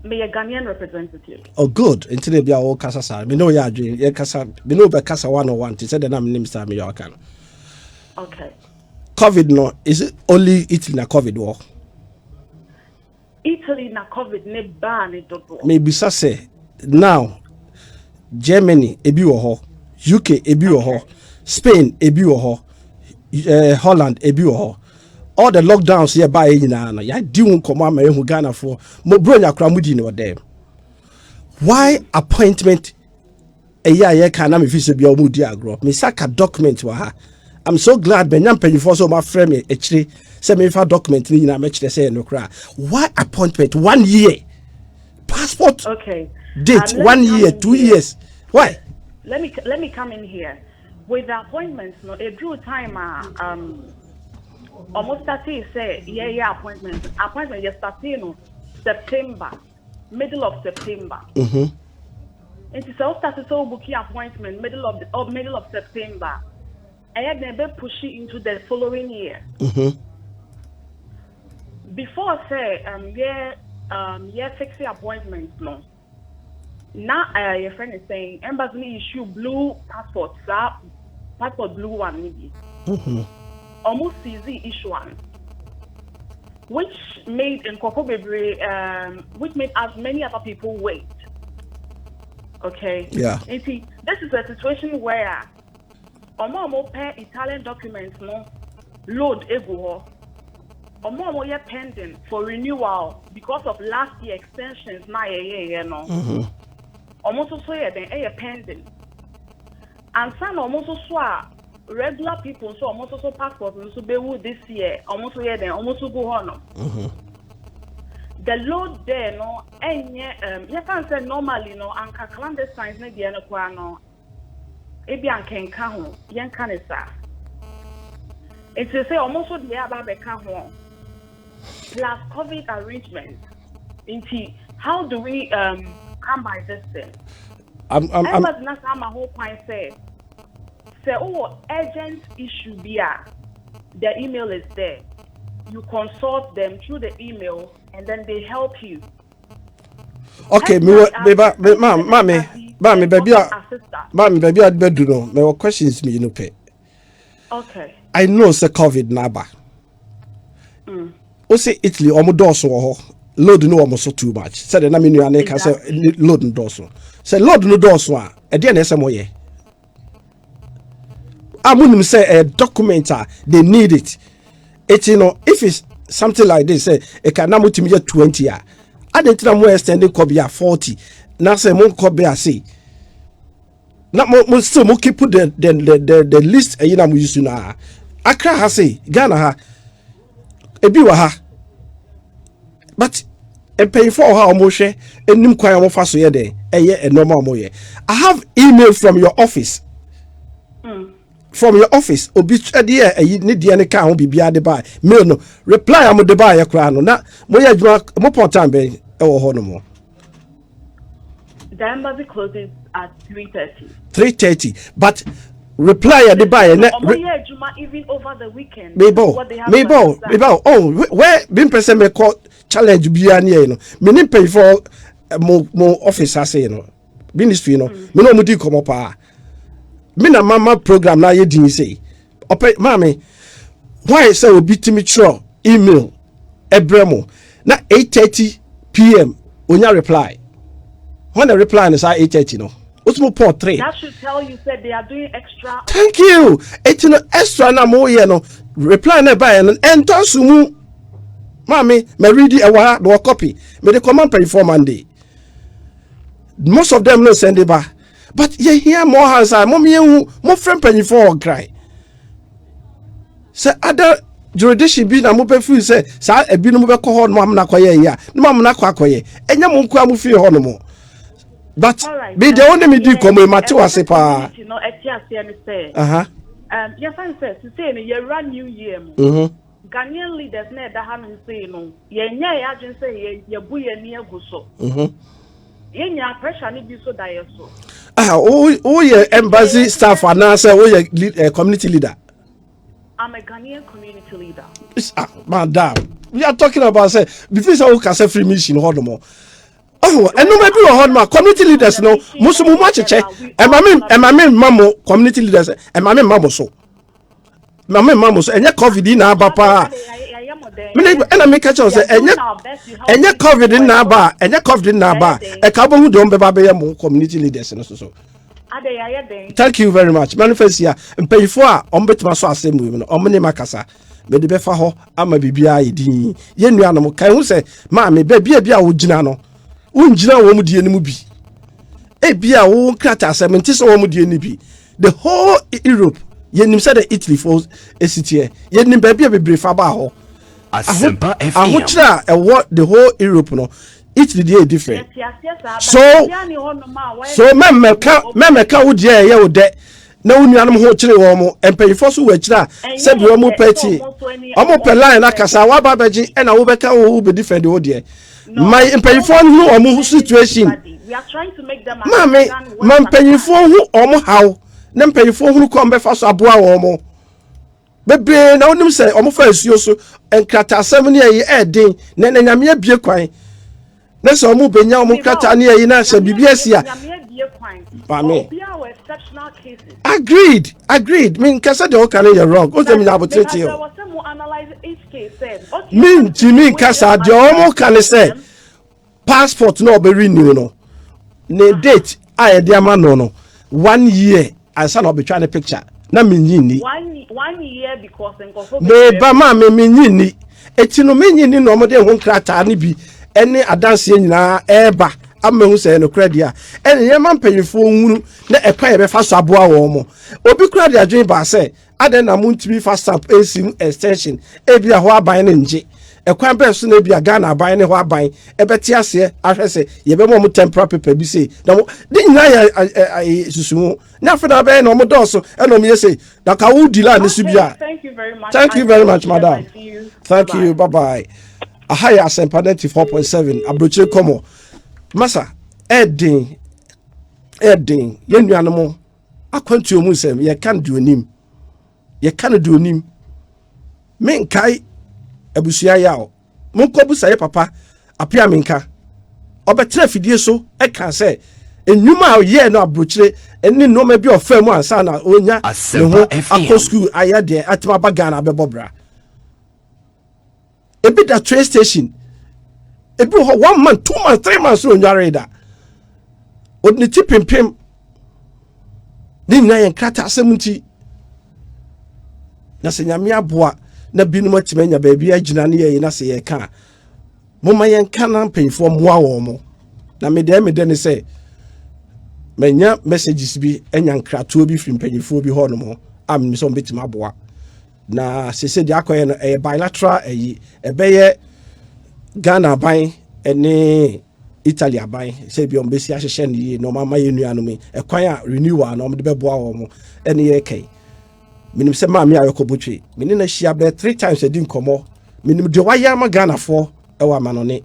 Me a Ghanaian representative. Oh good. Until be all kasa sa. Me know ya adwin. Ye kasa, me know be kasa 101. Ti said the name name sir me ya kan. Okay. COVID no, is it only Italy na COVID war? Italy na COVID ne ban it do. Maybe say now Germany ebi wo ho, UK ebi wo ho, Spain ebi wo ho, Holland ebi wo ho. All the lockdowns here by nyina no ya di won komo amere hu Ghana for mo bro nya kra mudi no dem. Why appointment a year can na me fi se bia o mudi agro me saka document wa ha. I'm so glad Benyam Penifo so my friend me actually send me for document ni na me kire say no kra. Why appointment 1 year? Passport. Okay. Date 1 year, 2 years. Why? Let me come in here. With the appointments, no, a due time almost started say appointment. Appointment just started September, middle of September. It is all started so booking appointment middle of September. I had never push it into the following year. Before say fixing appointments no. Now your friend is saying embassy issue blue passport, passport blue one maybe. Almost easy issue one. Which made which made as many other people wait. Okay. Yeah. You see, this is a situation where Omo pay Italian documents no load ego. Omo ye pending for renewal because of last year extensions na no. Almost so then pending. And some almost so regular people so almost so passport so be this year almost then almost go on. The load there no you can say normally no anka clandestine na dia no kwa no ebi ankenka ho yen kan sa. It say almost so dia ba be ka ho plus COVID arrangements. How do we come by this thing? I'm not my whole point say urgent issue the email is there. You consult them through the email and then they help you. Okay, mommy, baby, I'd better know. My questions me, pay. Okay. I know it's a COVID naba. O say Italy almost ho load no almost too much. Said na me nua na say load no so. Say load no so a e dey na esem ye. Amunim say a document they need it. It if it's something like this say e can na mutimi 20 a. Adentina mo extending copy 40. Na say mo copy say. Na mo still mo keep the list e na mo use na. Accra ha say Ghana ha ebi wa ha. But a pay for how much a new choir of us ye day a normal moye. I have email from your office. From your office, obit a dear a need the any can be the by. Mail no reply I'm the buy a crown. Not moya more time be or honomo. The embassy closes at 3:30. 3:30. But reply at the buy even over the weekend. Maybe oh where been person may call challenge bia near no me pay for more office as you know ministry no me no mudi come up me na mama program na ye din say ope mami why say obi timi tro email ebremo na 8:30 p.m. onya reply when the reply is at 8:30 no port 3 that should tell you said they are doing extra. Thank you. It's no extra na mo ye no reply na buy and enter sumu mami me read it a no copy me the command pay for Monday. Most of them no send it back, but you hear more hands are mommy more friend pay for cry say other jurisdiction bi na mo be free say sa ebi no mo be ko ho no am na koye ya no am na kwa koye enya mo nko am free ho no mo but be the only me di komo ma te wase pa no etiase ni say you find say to say you run new year mo Ghanaian leaders na da ha no say no ye nya ya adwen say ye bu ye ni agu so ye nya pressure ni bi so da ye so oh ye embassy staff and say oh ye community leader. I'm a Ghanaian community leader. Madam, we are talking about say before say we can say free mission hold more. Oh, and no maybe hold more community leaders no. Most of much check. And my mamo community leaders. And my mamo so. My mamo so. And your COVID in our papa. And I make a choice. And your COVID in our bar. And your COVID in our bar. A couple who don't be baby community leaders and so. Thank you very much. Manifest here and pay for on so asem women on many makasa. Be the befa ho ama bibia yedi. Ye nuano mo kan hu se ma me ba bia wo gina no. Unjina wo mu die ni mu bi. E bia wo krata asem nti so wo mu die ni bi. The whole Europe ye nim say the Italy for esitie. Ye nim ba bia bebre fa ba ho. Asempa FM. Ahochira e what the whole Europe no. It's the day different. So memeka wo dia ye wo de na unuanum ho kire wo mo empanyfo so wa kira se bi wo mo party omo pe line akasa wa ba beji e na wo beka wo be different wo de my empanyfo hu omo situation we are trying to make them empanyfo hu omo how na empanyfo hu ko mbefa so aboa wo mo bebe na onim se omo fa asuo so enkrata asem ne ye den na nyame abie kwan. Next omu benya omu kata ni e na se BBS ya. Agreed. Mean kasa de o kan you wrong. O se me na botreti o. Mean kasa de omu kan say passport no be renew no. Ne date I de ama no 1 year ansa na be twa ne picture. Na me nyini. 1 year because enko be ba ma me nyini. Eti no me nyini no mo de ho krata ni bi. Any adanse nyina eba amehu se no credit ene yema mpanyefo hunu na ekwa ye be fa so aboa wo mo obi credit adwen ba se aden na muntimi fa stamp esim extension ebia ho aban ne nje ekwa be so na ebia Ghana aban ne ho aban ebeti ase ahwe se ye be mo temporary paper bi se na de nyina ya susumu na fa na be na mo doso ene mo ye se da ka wo dila ne subia. Thank you very much madam. Thank you. Bye. Ahaya Asempa94.7 Abrokyire Nkomo Masa Edin ye nuanom akwantu mu nsem ye kan do onim menkai abusua yawo monko busa ye papa apia menka obetra fidie so e kan se enwuma ye no Abrokyire eni no ma bi ofa mu ansa na onya ne ho akọ school ayade atma bagana bebobra. A bit at train station. A bit 1 month, 2 months, 3 months on your radar. What the tip in pim? Didn't I encrata 70? Nasanyamia boa, na binu much menya baby, I jinania in a say a car. Mama yan can't pay for more. Na me then say, Menya messages be and yan crat to be from penny for be hormono. I'm some bit my boa. Na se se dia koye no bilateral ebeye Ghana ban ene Italy ban se bi on besi ahye ne no mama ye nuanu me ekwan a renewal no me de beboa wo mo ene ye kai minim se ma me ayokobotwe mini na hia be 3 times edi nkomo minim de waya ma Ghana fo e wa manone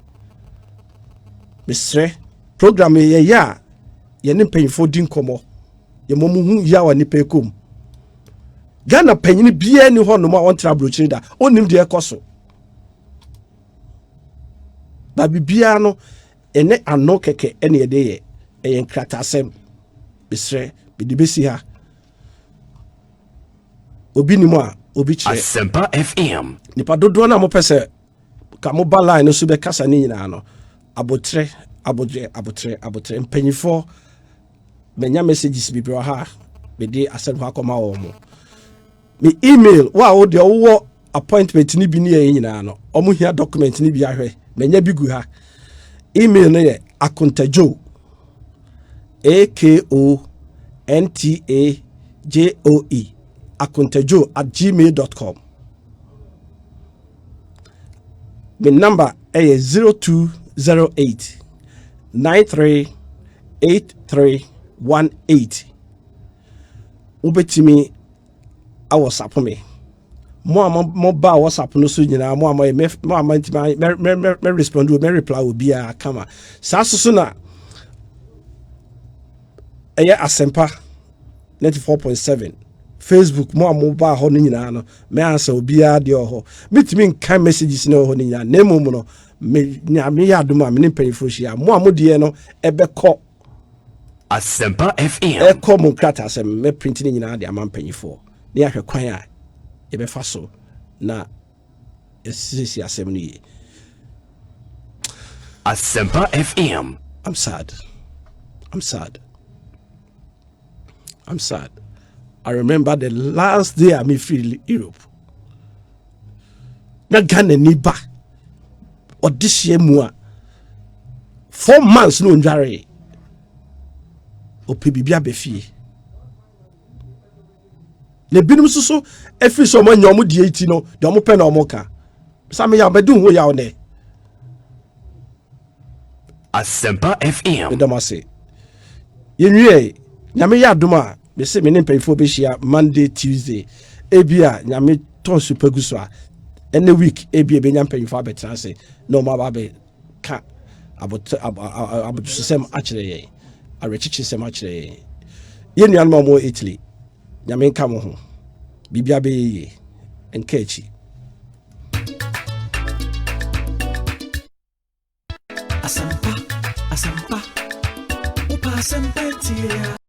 misre program ye ya ye ne mpanyfo di nkomo ye momu hu ya wa nipa ekom Ghana panyini bia ni ho no ma won tra Abrokyire da onim de ekoso ba bibia no ene ano keke ene ye de ye eyen kratasem bisre bidibesi ha obi ni mo a obi kire Asempa FM nipa dodo na mo pese ka mo ba line so be kasa ni nyina no abotre mpanyifo menya messages bi bro ha be di asem ha koma wo mo me email wa de wo appointment ni bi ni ye nyina no omo hia document ni bi ahwe menya bi gu ha email ne ye akontajo akontajoe akontajo@gmail.com the number is 0208 938318. Ubetimi a WhatsApp me. Mo ba WhatsApp no so nyina mo me respond me reply obi a kama. Sa so na Asempa 94.7 Facebook mo ba ho no nyina no me answer obi a de ho. Bitimi nkan messages no ho nyina na emu no me nyame ya adoma me mpanyifo hia mo de no ebekọ Asempa FM eko mo krata asem me print ni nyina de amampanyifo na yahwe kwan a ebefa so na esisi asem no ye. Asempa FM. I'm sad. I remember the last day I free Europe. Na Ghana ni ba. Or this year mua 4 months no ndware. O pebibia befi. Le binum susu efi so mo nyomu die iti no, de omo pe na omo ka. Sa me ya bedu ho ya one. Asempa FM. Edamase. Yenwie, nyame ya adoma, be se me ne mpanyfo be hia Monday, Tuesday. Ebia nyame ton superguso a any week ebia be nyam mpanyfo abetra se no ma ba be ka about system actually a rich system actually. Yenwan mo Italy. Nyame nka mo ho. Bibia be ye enkechi. Asempa. Upa Asempa.